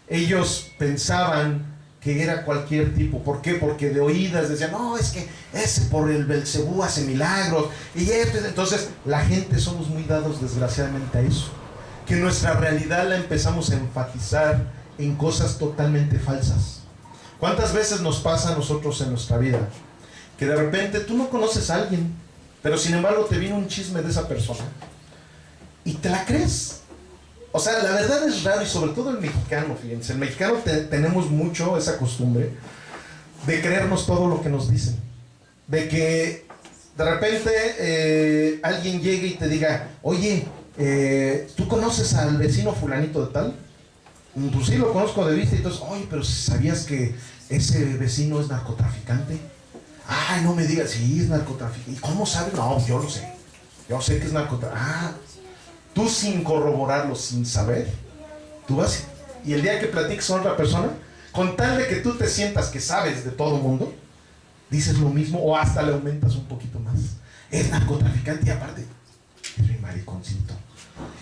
Ellos pensaban que era cualquier tipo. ¿Por qué? Porque de oídas decían: no, es que ese por el Belcebú hace milagros. Y entonces la gente somos muy dados desgraciadamente a eso. Que nuestra realidad la empezamos a enfatizar en cosas totalmente falsas. ¿Cuántas veces nos pasa a nosotros en nuestra vida? Que de repente tú no conoces a alguien, pero sin embargo te viene un chisme de esa persona y te la crees. O sea, la verdad es raro, y sobre todo el mexicano, fíjense, el mexicano tenemos mucho esa costumbre de creernos todo lo que nos dicen. De que de repente alguien llegue y te diga: oye, ¿tú conoces al vecino fulanito de tal? Pues sí, lo conozco de vista. Y entonces, oye, pero ¿sabías que ese vecino es narcotraficante? Ay, no me digas, sí, es narcotraficante. ¿Y cómo sabes? No, yo lo sé. Yo sé que es narcotraficante. Tú sin corroborarlo, sin saber, tú vas y el día que platiques con otra persona, con tal de que tú te sientas que sabes de todo el mundo, dices lo mismo o hasta le aumentas un poquito más. Es narcotraficante y aparte, es mi mariconcito.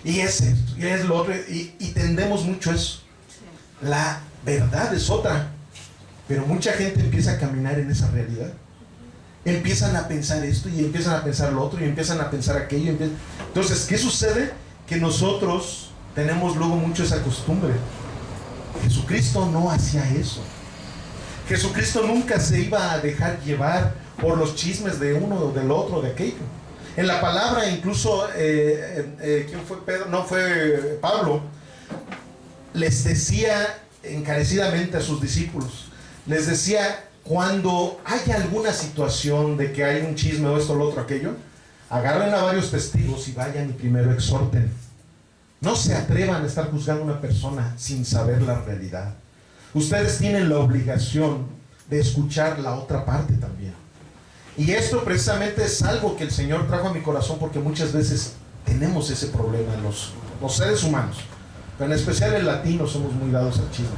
Y es esto, y es lo otro, y tendemos mucho eso. La verdad es otra, pero mucha gente empieza a caminar en esa realidad. Empiezan a pensar esto y empiezan a pensar lo otro y empiezan a pensar aquello. Entonces, ¿qué sucede? Que nosotros tenemos luego mucho esa costumbre. Jesucristo no hacía eso. Jesucristo nunca se iba a dejar llevar por los chismes de uno o del otro, de aquello. En la palabra, incluso, ¿quién fue Pedro? No, fue Pablo. Les decía encarecidamente a sus discípulos, les decía, cuando haya alguna situación de que hay un chisme o esto, lo otro, aquello, agarren a varios testigos y vayan y primero exhorten. No se atrevan a estar juzgando a una persona sin saber la realidad. Ustedes tienen la obligación de escuchar la otra parte también. Y esto precisamente es algo que el Señor trajo a mi corazón, porque muchas veces tenemos ese problema los seres humanos, pero en especial el latino somos muy dados al chisme.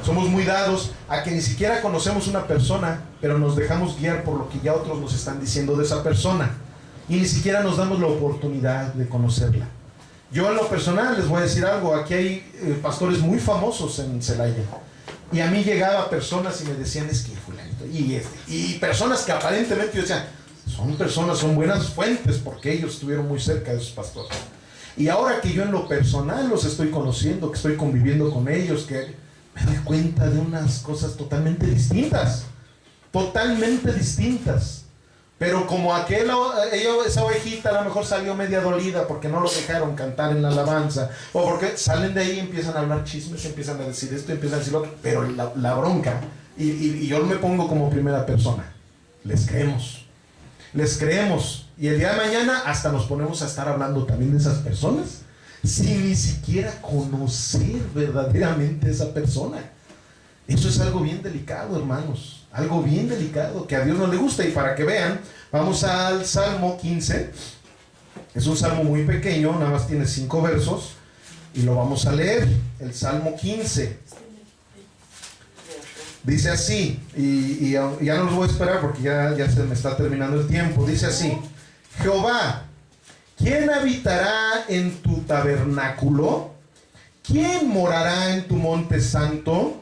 Somos muy dados a que ni siquiera conocemos una persona, pero nos dejamos guiar por lo que ya otros nos están diciendo de esa persona. Y ni siquiera nos damos la oportunidad de conocerla. Yo en lo personal les voy a decir algo. Aquí hay pastores muy famosos en Celaya. Y a mí llegaba personas y me decían, es que fulanito. Y personas que aparentemente yo decía, son buenas fuentes, porque ellos estuvieron muy cerca de esos pastores. Y ahora que yo en lo personal los estoy conociendo, que estoy conviviendo con ellos, que me doy cuenta de unas cosas totalmente distintas. Totalmente distintas. Pero como esa ovejita a lo mejor salió media dolida porque no lo dejaron cantar en la alabanza, o porque salen de ahí y empiezan a hablar chismes, empiezan a decir esto, empiezan a decir lo otro, pero la bronca, y yo me pongo como primera persona, les creemos, y el día de mañana hasta nos ponemos a estar hablando también de esas personas, sin ni siquiera conocer verdaderamente a esa persona. Eso es algo bien delicado, hermanos. Algo bien delicado, que a Dios no le gusta. Y para que vean, vamos al Salmo 15. Es un salmo muy pequeño, nada más tiene 5 versos. Y lo vamos a leer. El Salmo 15. Dice así, y ya no los voy a esperar porque ya se me está terminando el tiempo. Dice así: Jehová, ¿quién habitará en tu tabernáculo? ¿Quién morará en tu monte santo?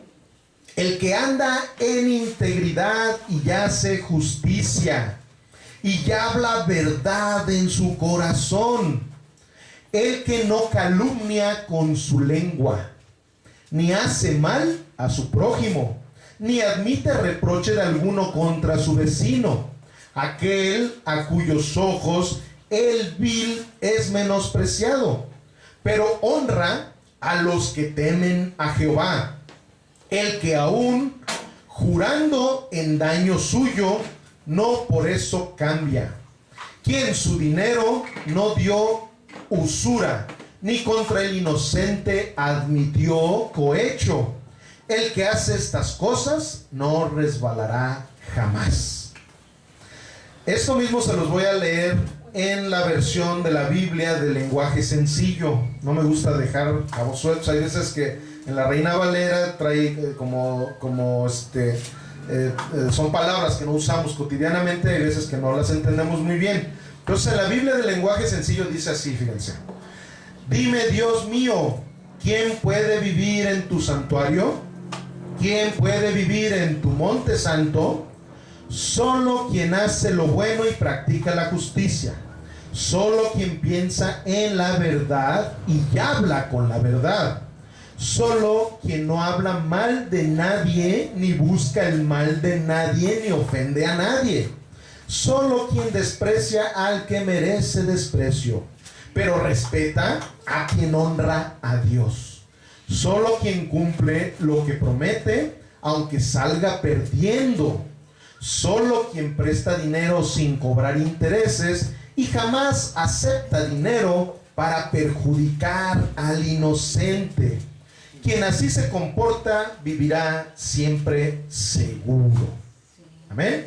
El que anda en integridad y hace justicia, y habla verdad en su corazón. El que no calumnia con su lengua, ni hace mal a su prójimo, ni admite reproche de alguno contra su vecino. Aquel a cuyos ojos el vil es menospreciado, pero honra a los que temen a Jehová. El que aún jurando en daño suyo, no por eso cambia. Quien su dinero no dio usura, ni contra el inocente admitió cohecho. El que hace estas cosas no resbalará jamás. Esto mismo se los voy a leer en la versión de la Biblia del lenguaje sencillo. No me gusta dejar cabos sueltos. Hay veces que en la Reina Valera trae son palabras que no usamos cotidianamente, hay veces que no las entendemos muy bien. Entonces en la Biblia del lenguaje sencillo dice así, fíjense: dime, Dios mío, ¿quién puede vivir en tu santuario? ¿Quién puede vivir en tu monte santo? Solo quien hace lo bueno y practica la justicia, solo quien piensa en la verdad y habla con la verdad, solo quien no habla mal de nadie, ni busca el mal de nadie, ni ofende a nadie, solo quien desprecia al que merece desprecio, pero respeta a quien honra a Dios, solo quien cumple lo que promete, aunque salga perdiendo, solo quien presta dinero sin cobrar intereses y jamás acepta dinero para perjudicar al inocente. Quien así se comporta vivirá siempre seguro. Amén.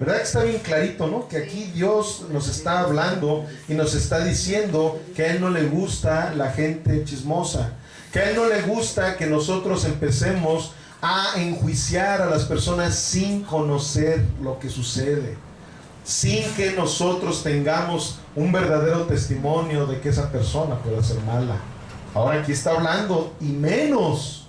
¿Verdad que está bien clarito, no? Que aquí Dios nos está hablando y nos está diciendo que a Él no le gusta la gente chismosa, que a Él no le gusta que nosotros empecemos a enjuiciar a las personas sin conocer lo que sucede, sin que nosotros tengamos un verdadero testimonio de que esa persona pueda ser mala. Ahora aquí está hablando, y menos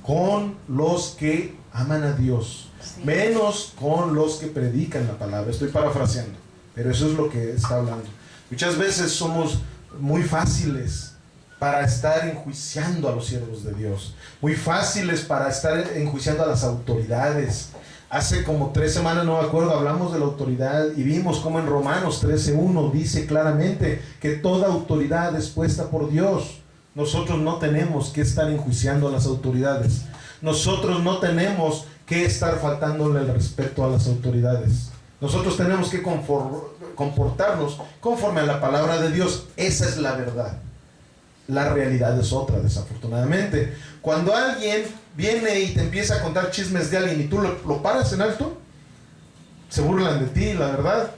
con los que aman a Dios, menos con los que predican la palabra. Estoy parafraseando, pero eso es lo que está hablando. Muchas veces somos muy fáciles para estar enjuiciando a los siervos de Dios, muy fáciles para estar enjuiciando a las autoridades. Hace como 3 semanas, no me acuerdo, hablamos de la autoridad y vimos cómo en Romanos 13:1 dice claramente que toda autoridad es puesta por Dios. Nosotros no tenemos que estar enjuiciando a las autoridades. Nosotros no tenemos que estar faltándole el respeto a las autoridades. Nosotros tenemos que comportarnos conforme a la palabra de Dios. Esa es la verdad. La realidad es otra, desafortunadamente. Cuando alguien viene y te empieza a contar chismes de alguien y tú lo paras en alto, se burlan de ti, la verdad.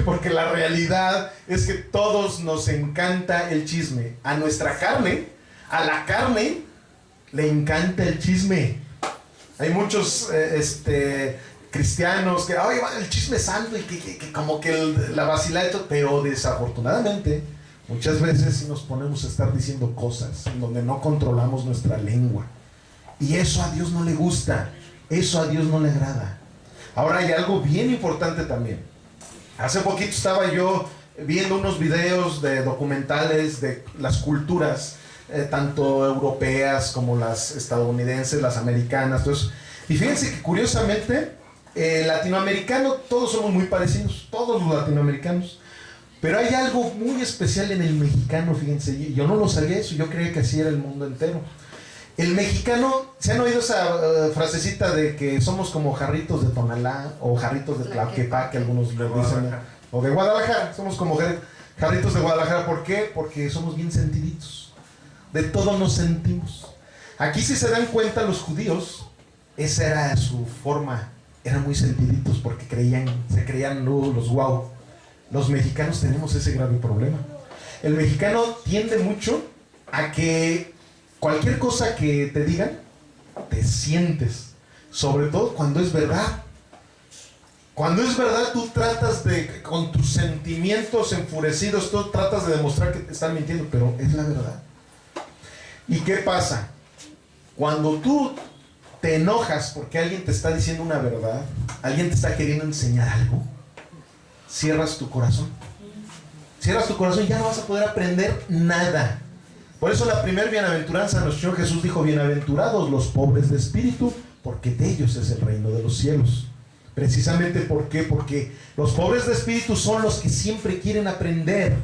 Porque la realidad es que todos nos encanta el chisme. A nuestra carne, a la carne, le encanta el chisme. Hay muchos cristianos que, oye, el chisme santo y que como que la vacilada y todo. Pero desafortunadamente, muchas veces sí nos ponemos a estar diciendo cosas en donde no controlamos nuestra lengua. Y eso a Dios no le gusta. Eso a Dios no le agrada. Ahora hay algo bien importante también. Hace poquito estaba yo viendo unos videos de documentales de las culturas, tanto europeas como las estadounidenses, las americanas. Entonces, y fíjense que curiosamente, latinoamericano, todos somos muy parecidos, todos los latinoamericanos. Pero hay algo muy especial en el mexicano, fíjense. Yo no lo sabía eso, yo creía que así era el mundo entero. El mexicano, ¿se han oído esa frasecita de que somos como jarritos de Tonalá o jarritos de Tlaquepaque, algunos le dicen, o de Guadalajara? Somos como jarritos de Guadalajara. ¿Por qué? Porque somos bien sentiditos. De todo nos sentimos. Aquí, si se dan cuenta, los judíos, esa era su forma, eran muy sentiditos porque se creían los guau. Los mexicanos tenemos ese grave problema. El mexicano tiende mucho a que cualquier cosa que te digan, te sientes. Sobre todo cuando es verdad. Cuando es verdad, tú tratas de, con tus sentimientos enfurecidos, tú tratas de demostrar que te están mintiendo, pero es la verdad. ¿Y qué pasa? Cuando tú te enojas porque alguien te está diciendo una verdad, alguien te está queriendo enseñar algo, cierras tu corazón. Cierras tu corazón y ya no vas a poder aprender nada. Por eso la primera bienaventuranza, nuestro Señor Jesús dijo: bienaventurados los pobres de espíritu, porque de ellos es el reino de los cielos. Precisamente, ¿por qué? Porque los pobres de espíritu son los que siempre quieren aprender.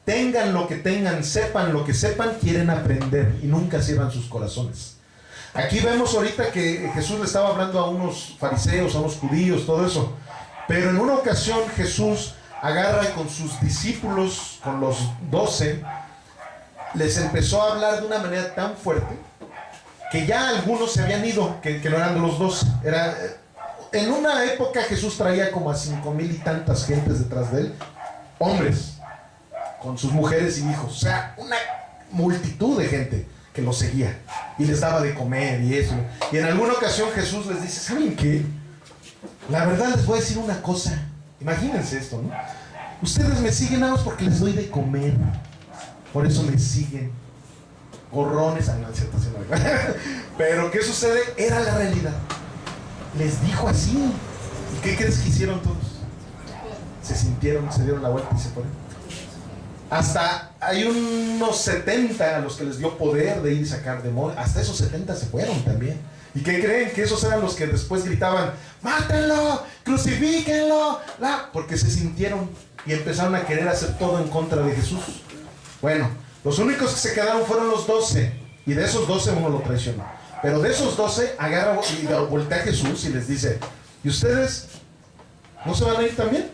Tengan lo que tengan, sepan lo que sepan, quieren aprender y nunca cierran sus corazones. Aquí vemos ahorita que Jesús le estaba hablando a unos fariseos, a unos judíos, todo eso. Pero en una ocasión Jesús agarra y con sus discípulos, con los 12, les empezó a hablar de una manera tan fuerte que ya algunos se habían ido, que no eran de los 12. En una época Jesús traía como a 5,000 y tantas gentes detrás de él, hombres, con sus mujeres y hijos. O sea, una multitud de gente que lo seguía y les daba de comer y eso. Y en alguna ocasión Jesús les dice: ¿saben qué? La verdad les voy a decir una cosa. Imagínense esto, ¿no? Ustedes me siguen nada más porque les doy de comer. Por eso me siguen. Gorrones, no es cierto, pero ¿qué sucede? Era la realidad. Les dijo así. ¿Y qué crees que hicieron todos? Se sintieron, se dieron la vuelta y se fueron. Hasta hay unos 70 a los que les dio poder de ir y sacar demonios. Hasta esos 70 se fueron también. ¿Y qué creen? Que esos eran los que después gritaban: ¡mátenlo! ¡Crucifíquenlo! Porque se sintieron y empezaron a querer hacer todo en contra de Jesús. Bueno, los únicos que se quedaron fueron los 12. Y de esos 12 uno lo traicionó. Pero de esos 12 agarra y voltea a Jesús y les dice: ¿y ustedes no se van a ir también?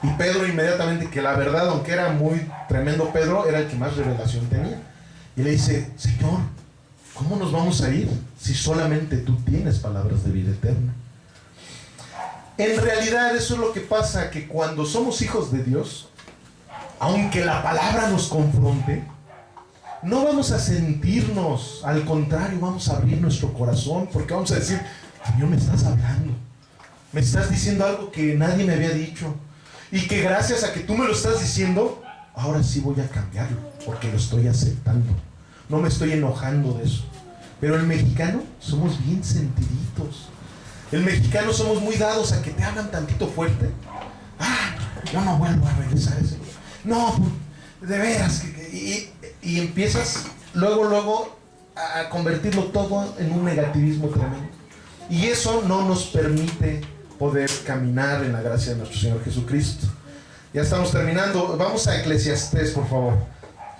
Y Pedro inmediatamente, que la verdad, aunque era muy tremendo Pedro, era el que más revelación tenía. Y le dice, Señor, ¿cómo nos vamos a ir si solamente tú tienes palabras de vida eterna? En realidad eso es lo que pasa, que cuando somos hijos de Dios, aunque la palabra nos confronte, no vamos a sentirnos, al contrario, vamos a abrir nuestro corazón, porque vamos a decir, Señor, me estás hablando, me estás diciendo algo que nadie me había dicho, y que gracias a que tú me lo estás diciendo, ahora sí voy a cambiarlo, porque lo estoy aceptando, no me estoy enojando de eso. Pero el mexicano somos bien sentiditos. El mexicano somos muy dados a que te hablan tantito fuerte. Yo no vuelvo a regresar a ese. No, de veras. Y empiezas luego a convertirlo todo en un negativismo tremendo. Y eso no nos permite poder caminar en la gracia de nuestro Señor Jesucristo. Ya estamos terminando. Vamos a Eclesiastés, por favor.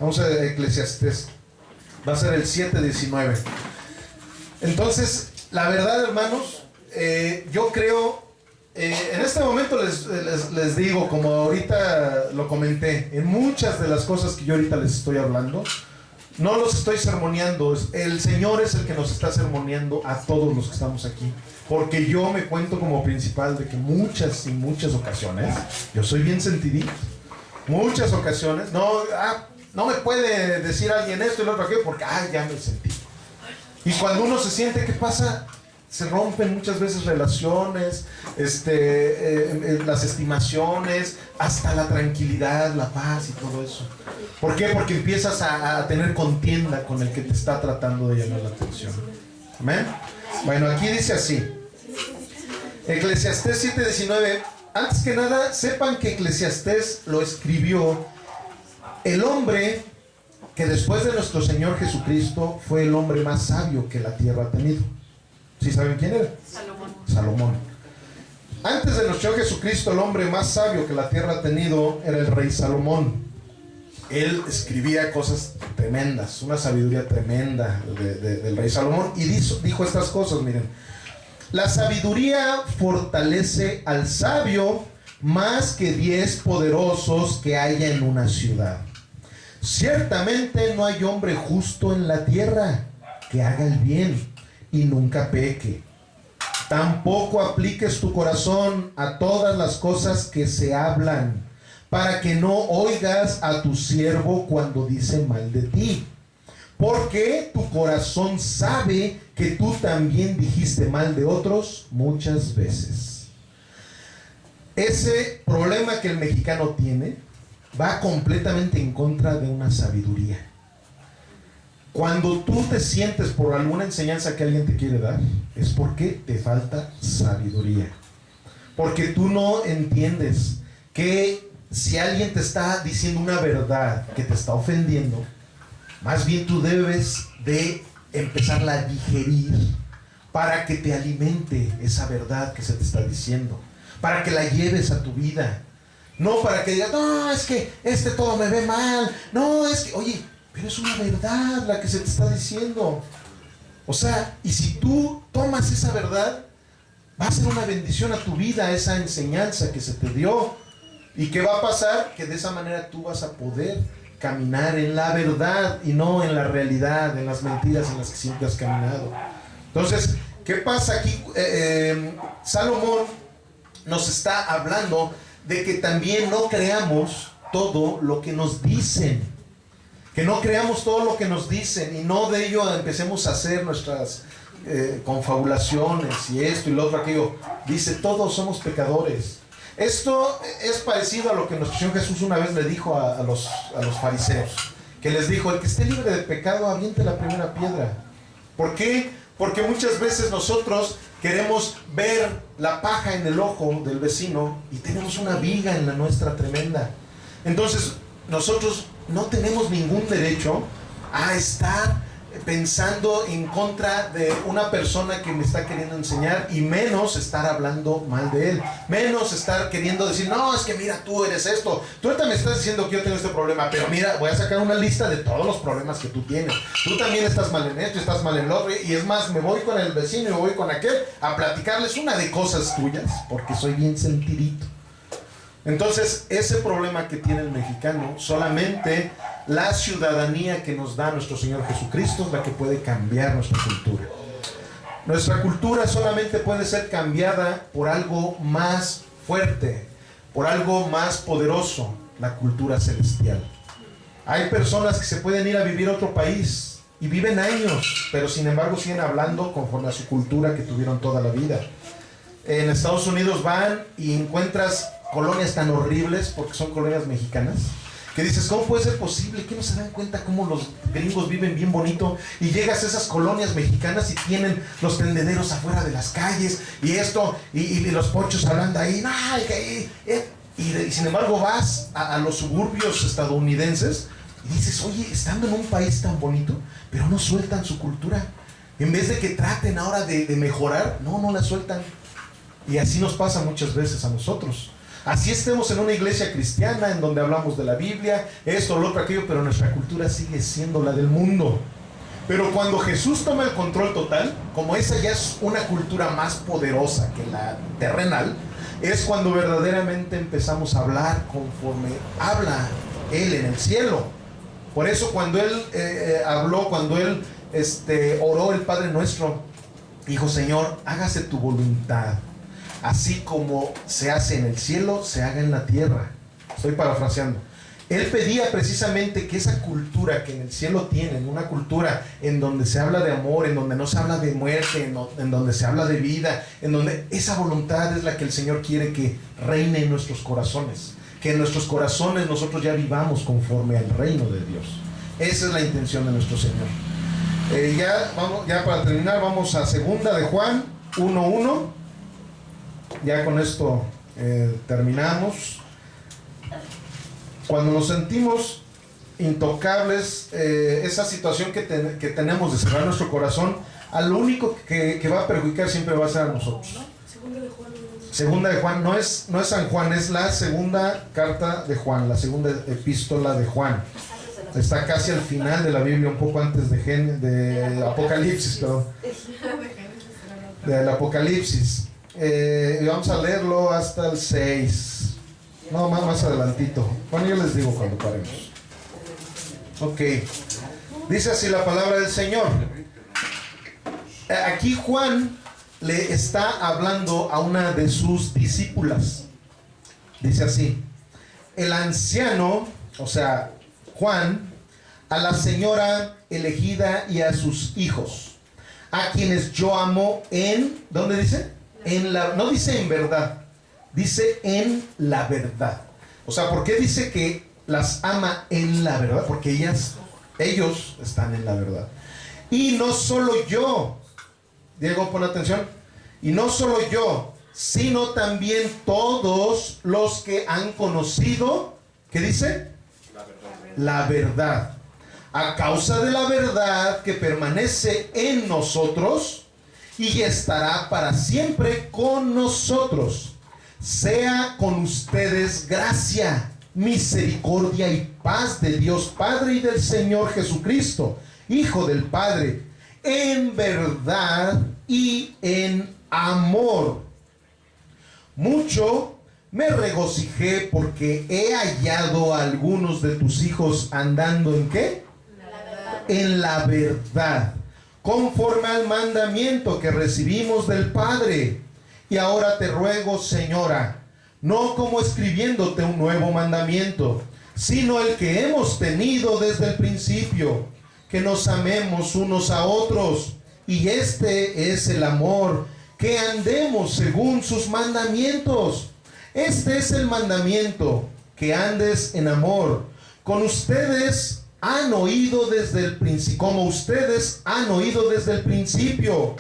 Vamos a Eclesiastés. Va a ser el 7:19. Entonces, la verdad, hermanos, yo creo, en este momento les digo, como ahorita lo comenté, en muchas de las cosas que yo ahorita les estoy hablando, no los estoy sermoneando, el Señor es el que nos está sermoneando a todos los que estamos aquí, porque yo me cuento como principal de que muchas y muchas ocasiones, yo soy bien sentidito, muchas ocasiones, no me puede decir alguien esto y lo otro aquello, porque ya me sentí. Y cuando uno se siente, ¿qué pasa? Se rompen muchas veces relaciones, las estimaciones, hasta la tranquilidad, la paz y todo eso. ¿Por qué? Porque empiezas a tener contienda con el que te está tratando de llamar la atención. ¿Amén? Bueno, aquí dice así. Eclesiastés 7:19. Antes que nada, sepan que Eclesiastés lo escribió el hombre que después de nuestro Señor Jesucristo fue el hombre más sabio que la tierra ha tenido. ¿Sí saben quién era? Salomón. Antes de nuestro Señor Jesucristo, el hombre más sabio que la tierra ha tenido era el rey Salomón. Él escribía cosas tremendas, una sabiduría tremenda del rey Salomón, y dijo estas cosas, miren. La sabiduría fortalece al sabio más que 10 poderosos que haya en una ciudad. Ciertamente no hay hombre justo en la tierra que haga el bien y nunca peque. Tampoco apliques tu corazón a todas las cosas que se hablan, para que no oigas a tu siervo cuando dice mal de ti. Porque tu corazón sabe que tú también dijiste mal de otros muchas veces. Ese problema que el mexicano tiene va completamente en contra de una sabiduría. Cuando tú te sientes por alguna enseñanza que alguien te quiere dar, es porque te falta sabiduría. Porque tú no entiendes que si alguien te está diciendo una verdad que te está ofendiendo, más bien tú debes de empezarla a digerir para que te alimente esa verdad que se te está diciendo, para que la lleves a tu vida. No para que digas, no, es que todo me ve mal. No, es que, oye, pero es una verdad la que se te está diciendo. O sea, y si tú tomas esa verdad, va a ser una bendición a tu vida esa enseñanza que se te dio. ¿Y qué va a pasar? Que de esa manera tú vas a poder caminar en la verdad y no en la realidad, en las mentiras en las que siempre has caminado. Entonces, ¿qué pasa aquí? Salomón nos está hablando de que también no creamos todo lo que nos dicen, que no creamos todo lo que nos dicen y no de ello empecemos a hacer nuestras confabulaciones y esto y lo otro aquello. Dice, todos somos pecadores. Esto es parecido a lo que nuestro Señor Jesús una vez le dijo a los fariseos, que les dijo, el que esté libre de pecado aviente la primera piedra. ¿Por qué? Porque muchas veces nosotros queremos ver la paja en el ojo del vecino y tenemos una viga en la nuestra tremenda. Entonces nosotros no tenemos ningún derecho a estar pensando en contra de una persona que me está queriendo enseñar, y menos estar hablando mal de él, menos estar queriendo decir, no, es que mira, tú eres esto, tú ahorita me estás diciendo que yo tengo este problema, pero mira, voy a sacar una lista de todos los problemas que tú tienes, tú también estás mal en esto, estás mal en lo otro, y es más, me voy con el vecino y me voy con aquel a platicarles una de cosas tuyas, porque soy bien sentidito. Entonces, ese problema que tiene el mexicano, solamente la ciudadanía que nos da nuestro Señor Jesucristo es la que puede cambiar nuestra cultura. Nuestra cultura solamente puede ser cambiada por algo más fuerte, por algo más poderoso, la cultura celestial. Hay personas que se pueden ir a vivir a otro país y viven años, pero sin embargo siguen hablando conforme a su cultura que tuvieron toda la vida. En Estados Unidos van y encuentras colonias tan horribles, porque son colonias mexicanas, que dices, ¿cómo puede ser posible? ¿Que no se dan cuenta cómo los gringos viven bien bonito? Y llegas a esas colonias mexicanas y tienen los tendederos afuera de las calles, y esto, y los ponchos hablando ahí, y sin embargo vas a los suburbios estadounidenses y dices, oye, estando en un país tan bonito, pero no sueltan su cultura. En vez de que traten ahora de mejorar, no la sueltan. Y así nos pasa muchas veces a nosotros. Así estemos en una iglesia cristiana en donde hablamos de la Biblia, esto, lo otro, aquello, pero nuestra cultura sigue siendo la del mundo. Pero cuando Jesús toma el control total, como esa ya es una cultura más poderosa que la terrenal, es cuando verdaderamente empezamos a hablar conforme habla Él en el cielo. Por eso cuando Él habló, cuando Él oró el Padre Nuestro, dijo, Señor, hágase tu voluntad. Así como se hace en el cielo, se haga en la tierra. Estoy parafraseando. Él pedía precisamente que esa cultura que en el cielo tienen, una cultura en donde se habla de amor, en donde no se habla de muerte, en donde se habla de vida, en donde esa voluntad es la que el Señor quiere que reine en nuestros corazones. Que en nuestros corazones nosotros ya vivamos conforme al reino de Dios. Esa es la intención de nuestro Señor. Ya para terminar, vamos a 2 de Juan 1:1. Ya con esto terminamos. Cuando nos sentimos intocables, esa situación que tenemos de cerrar nuestro corazón, a lo único que va a perjudicar siempre va a ser a nosotros. Segunda de Juan, no es San Juan, es la segunda carta de Juan, la segunda epístola de Juan. Está casi al final de la Biblia, un poco antes de Apocalipsis, perdón. Del Apocalipsis. Y vamos a leerlo hasta el 6. No, más adelantito. Bueno, yo les digo cuando paremos. Ok. Dice así la palabra del Señor. Aquí Juan le está hablando a una de sus discípulas. Dice así: el anciano, o sea, Juan, a la señora elegida y a sus hijos, a quienes yo amo en, ¿dónde dice? No dice en verdad, dice en la verdad. O sea, ¿por qué dice que las ama en la verdad? Porque ellos están en la verdad. Y no solo yo, Diego, pon atención, y no solo yo, sino también todos los que han conocido, ¿qué dice? La verdad. A causa de la verdad que permanece en nosotros y estará para siempre con nosotros. Sea con ustedes gracia, misericordia y paz de Dios Padre y del Señor Jesucristo, Hijo del Padre, en verdad y en amor. Mucho me regocijé porque he hallado a algunos de tus hijos andando ¿en qué? En la verdad, conforme al mandamiento que recibimos del Padre. Y ahora te ruego, Señora, no como escribiéndote un nuevo mandamiento, sino el que hemos tenido desde el principio, que nos amemos unos a otros. Y este es el amor, que andemos según sus mandamientos. Este es el mandamiento, que andes en amor. Con ustedes han oído desde el principio, como ustedes han oído desde el principio.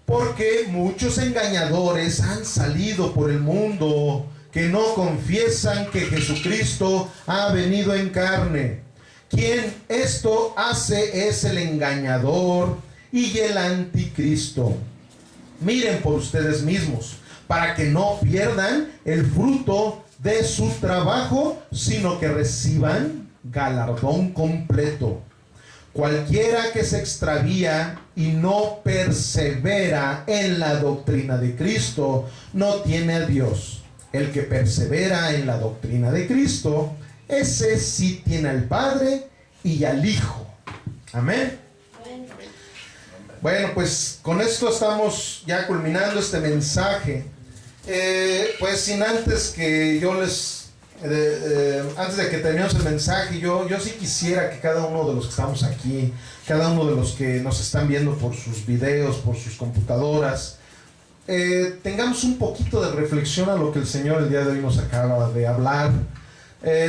Porque muchos engañadores han salido por el mundo, que no confiesan que Jesucristo ha venido en carne. Quien esto hace es el engañador y el anticristo. Miren por ustedes mismos, para que no pierdan el fruto de su trabajo, sino que reciban galardón completo. Cualquiera que se extravía y no persevera en la doctrina de Cristo, no tiene a Dios. El que persevera en la doctrina de Cristo, ese sí tiene al Padre y al Hijo. Amén. Bueno, pues con esto estamos ya culminando este mensaje. Pues sin antes que yo les... antes de que terminemos el mensaje, yo sí quisiera que cada uno de los que estamos aquí, cada uno de los que nos están viendo por sus videos, por sus computadoras, tengamos un poquito de reflexión a lo que el Señor el día de hoy nos acaba de hablar.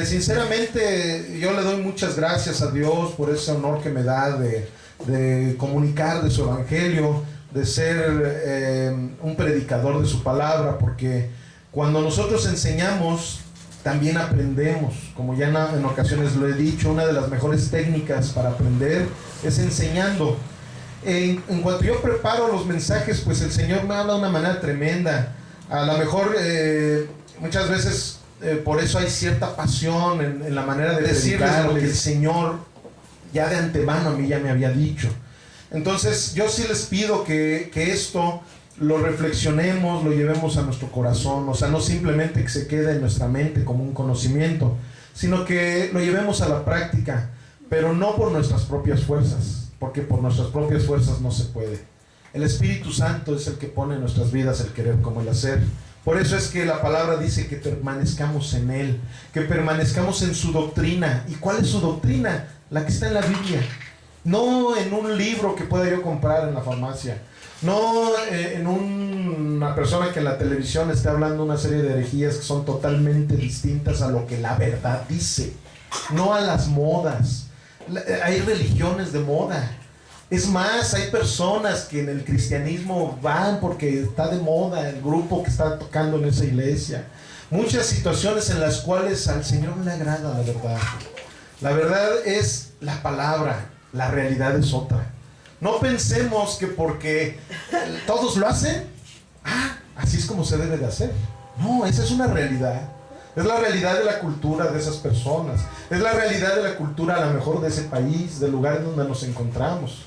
Sinceramente, yo le doy muchas gracias a Dios por ese honor que me da de comunicar de su evangelio, de ser un predicador de su palabra, porque cuando nosotros enseñamos, también aprendemos. Como ya en ocasiones lo he dicho, una de las mejores técnicas para aprender es enseñando. En cuanto yo preparo los mensajes, pues el Señor me habla de una manera tremenda. A lo mejor muchas veces por eso hay cierta pasión en la manera de decirles lo que el Señor ya de antemano a mí ya me había dicho. Entonces yo sí les pido que esto lo reflexionemos, lo llevemos a nuestro corazón. O sea, no simplemente que se quede en nuestra mente como un conocimiento, sino que lo llevemos a la práctica, pero no por nuestras propias fuerzas, porque por nuestras propias fuerzas no se puede. El Espíritu Santo es el que pone en nuestras vidas el querer como el hacer. Por eso es que la palabra dice que permanezcamos en Él, que permanezcamos en su doctrina. ¿Y cuál es su doctrina? La que está en la Biblia. No en un libro que pueda yo comprar en la farmacia. No en una persona que en la televisión esté hablando una serie de herejías que son totalmente distintas a lo que la verdad dice. No a las modas. Hay religiones de moda. Es más, hay personas que en el cristianismo van porque está de moda el grupo que está tocando en esa iglesia. Muchas situaciones en las cuales al Señor no le agrada la verdad. La verdad es la palabra, la realidad es otra. No pensemos que porque todos lo hacen, así es como se debe de hacer. No, esa es una realidad. Es la realidad de la cultura de esas personas. Es la realidad de la cultura a lo mejor de ese país, del lugar en donde nos encontramos.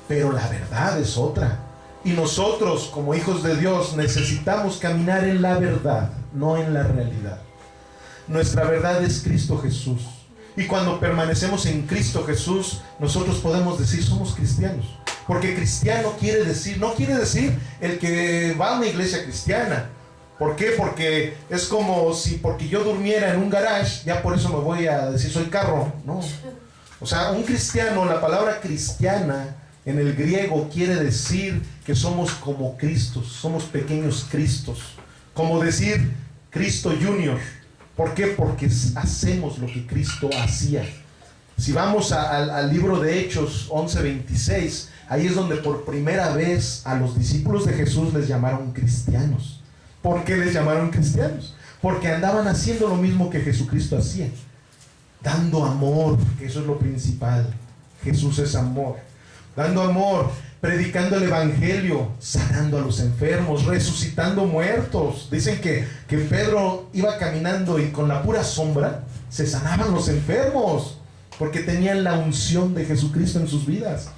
Pero la verdad es otra. Y nosotros, como hijos de Dios, necesitamos caminar en la verdad, no en la realidad. Nuestra verdad es Cristo Jesús. Y cuando permanecemos en Cristo Jesús, nosotros podemos decir somos cristianos. Porque cristiano no quiere decir el que va a una iglesia cristiana. ¿Por qué? Porque es como si porque yo durmiera en un garage, ya por eso me voy a decir soy carro. No. O sea, un cristiano, la palabra cristiana en el griego quiere decir que somos como Cristos, somos pequeños Cristos. Como decir Cristo Junior. ¿Por qué? Porque hacemos lo que Cristo hacía. Si vamos al libro de Hechos 11:26, ahí es donde por primera vez a los discípulos de Jesús les llamaron cristianos. ¿Por qué les llamaron cristianos? Porque andaban haciendo lo mismo que Jesucristo hacía. Dando amor, que eso es lo principal. Jesús es amor. Dando amor, predicando el evangelio, sanando a los enfermos, resucitando muertos. Dicen que Pedro iba caminando y con la pura sombra se sanaban los enfermos, porque tenían la unción de Jesucristo en sus vidas.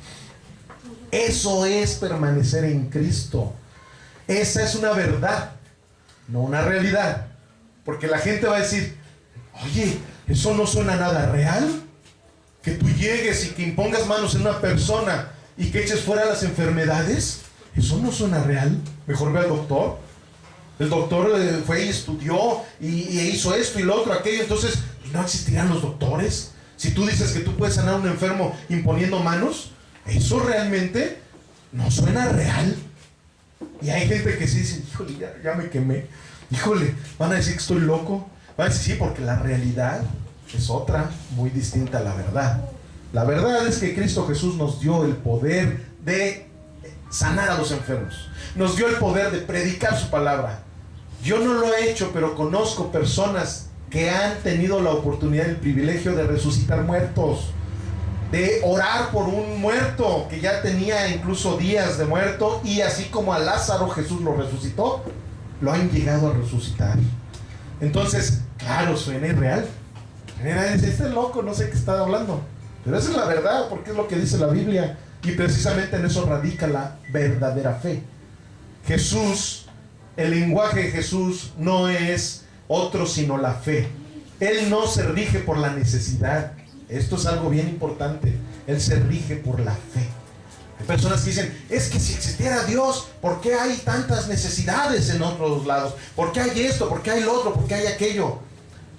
Eso es permanecer en Cristo. Esa es una verdad, no una realidad. Porque la gente va a decir, oye, ¿eso no suena nada real? Que tú llegues y que impongas manos en una persona y que eches fuera las enfermedades. Eso no suena real. Mejor ve al doctor. El doctor fue y estudió y hizo esto y lo otro, aquello. Entonces, ¿no existirán los doctores? Si tú dices que tú puedes sanar a un enfermo imponiendo manos, eso realmente no suena real. Y hay gente que sí dice, híjole, ya me quemé. Híjole, van a decir que estoy loco. Van a decir, sí, porque la realidad es otra, muy distinta a la verdad. La verdad es que Cristo Jesús nos dio el poder de sanar a los enfermos. Nos dio el poder de predicar su palabra. Yo no lo he hecho, pero conozco personas que han tenido la oportunidad y el privilegio de resucitar muertos, de orar por un muerto que ya tenía incluso días de muerto, y así como a Lázaro Jesús lo resucitó, lo han llegado a resucitar. Entonces, claro, suena irreal. Este es loco, no sé qué está hablando. Pero esa es la verdad, porque es lo que dice la Biblia. Y precisamente en eso radica la verdadera fe. Jesús, el lenguaje de Jesús no es otro sino la fe. Él no se rige por la necesidad. Esto es algo bien importante. Él se rige por la fe. Hay personas que dicen, es que si existiera Dios, ¿por qué hay tantas necesidades en otros lados? ¿Por qué hay esto? ¿Por qué hay lo otro? ¿Por qué hay aquello?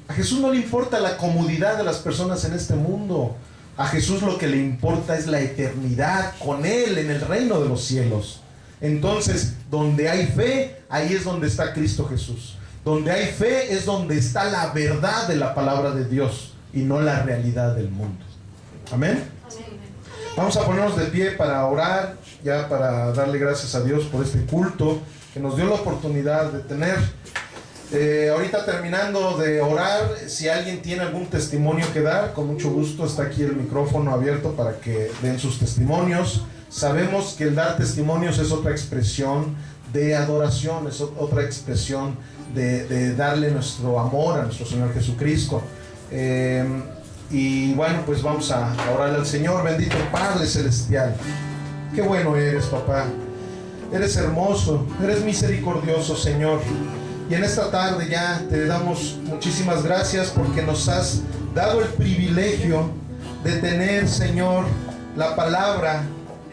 A Jesús no le importa la comodidad de las personas en este mundo. A Jesús lo que le importa es la eternidad con Él en el reino de los cielos. Entonces, donde hay fe, ahí es donde está Cristo Jesús. Donde hay fe es donde está la verdad de la palabra de Dios y no la realidad del mundo. Amén. Vamos a ponernos de pie para orar, ya para darle gracias a Dios por este culto que nos dio la oportunidad de tener. Ahorita terminando de orar, si alguien tiene algún testimonio que dar, con mucho gusto está aquí el micrófono abierto para que den sus testimonios. Sabemos que el dar testimonios es otra expresión de adoración, es otra expresión de darle nuestro amor a nuestro Señor Jesucristo. Y bueno, pues vamos a orarle al Señor. Bendito Padre Celestial, qué bueno eres, papá. Eres hermoso, eres misericordioso, Señor. Y en esta tarde ya te damos muchísimas gracias porque nos has dado el privilegio de tener, Señor, la palabra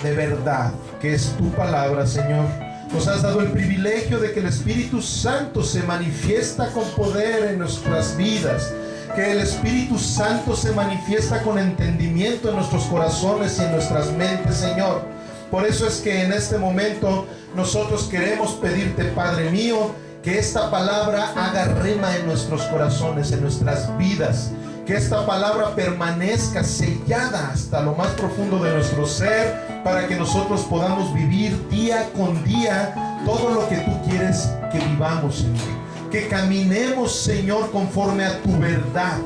de verdad, que es tu palabra, Señor. Nos has dado el privilegio de que el Espíritu Santo se manifiesta con poder en nuestras vidas, que el Espíritu Santo se manifiesta con entendimiento en nuestros corazones y en nuestras mentes, Señor. Por eso es que en este momento nosotros queremos pedirte, Padre mío, que esta palabra haga rema en nuestros corazones, en nuestras vidas. Que esta palabra permanezca sellada hasta lo más profundo de nuestro ser, para que nosotros podamos vivir día con día todo lo que tú quieres que vivamos, Señor. Que caminemos, Señor, conforme a tu verdad.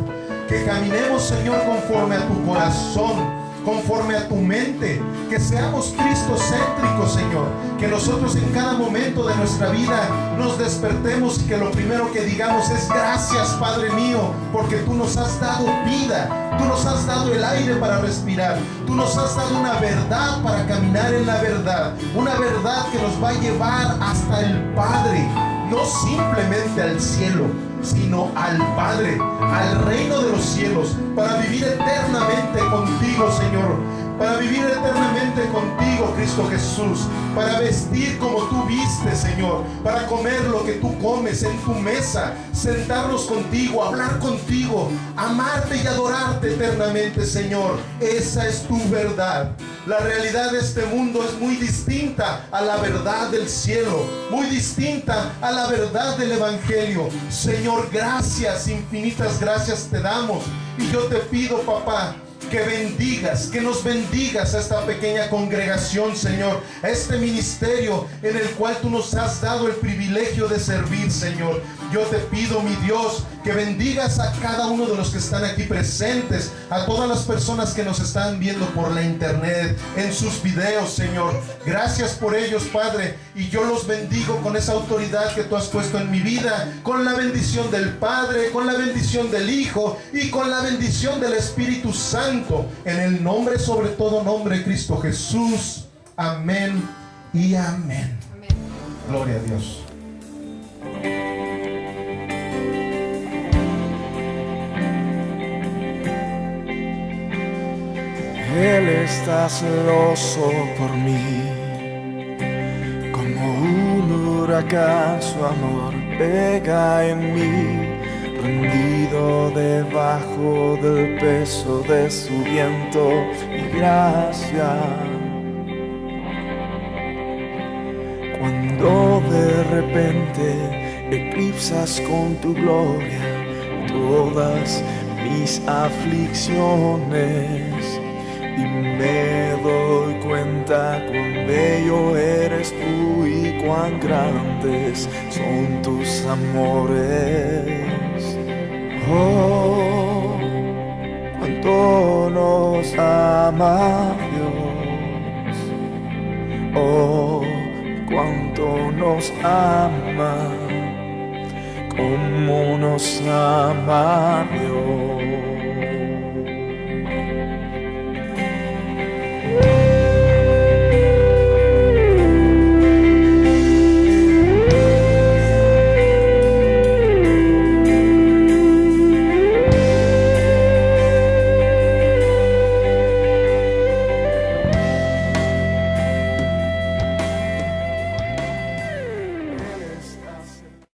Que caminemos, Señor, conforme a tu corazón, conforme a tu mente. Que seamos cristocéntricos, Señor. Que nosotros en cada momento de nuestra vida nos despertemos y que lo primero que digamos es gracias, Padre mío, porque tú nos has dado vida. Tú nos has dado el aire para respirar. Tú nos has dado una verdad para caminar en la verdad. Una verdad que nos va a llevar hasta el Padre. No simplemente al cielo, sino al Padre, al reino de los cielos, para vivir eternamente contigo, Señor. Para vivir eternamente contigo, Cristo Jesús. Para vestir como tú vistes, Señor. Para comer lo que tú comes en tu mesa. Sentarnos contigo, hablar contigo, amarte y adorarte eternamente, Señor. Esa es tu verdad. La realidad de este mundo es muy distinta a la verdad del cielo, muy distinta a la verdad del Evangelio. Señor, gracias, infinitas gracias te damos. Y yo te pido, papá, que bendigas, que nos bendigas a esta pequeña congregación, Señor, a este ministerio en el cual tú nos has dado el privilegio de servir, Señor. Yo te pido, mi Dios, que bendigas a cada uno de los que están aquí presentes, a todas las personas que nos están viendo por la internet, en sus videos, Señor. Gracias por ellos, Padre, y yo los bendigo con esa autoridad que tú has puesto en mi vida, con la bendición del Padre, con la bendición del Hijo y con la bendición del Espíritu Santo, en el nombre, sobre todo nombre, de Cristo Jesús. Amén y amén. Amén. Gloria a Dios. Él está celoso por mí, como un huracán su amor pega en mí, rendido debajo del peso de su viento y gracia. Cuando de repente eclipsas con tu gloria todas mis aflicciones, y me doy cuenta cuán bello eres tú y cuán grandes son tus amores. Oh, cuánto nos ama Dios. Oh, cuánto nos ama. Cómo nos ama Dios.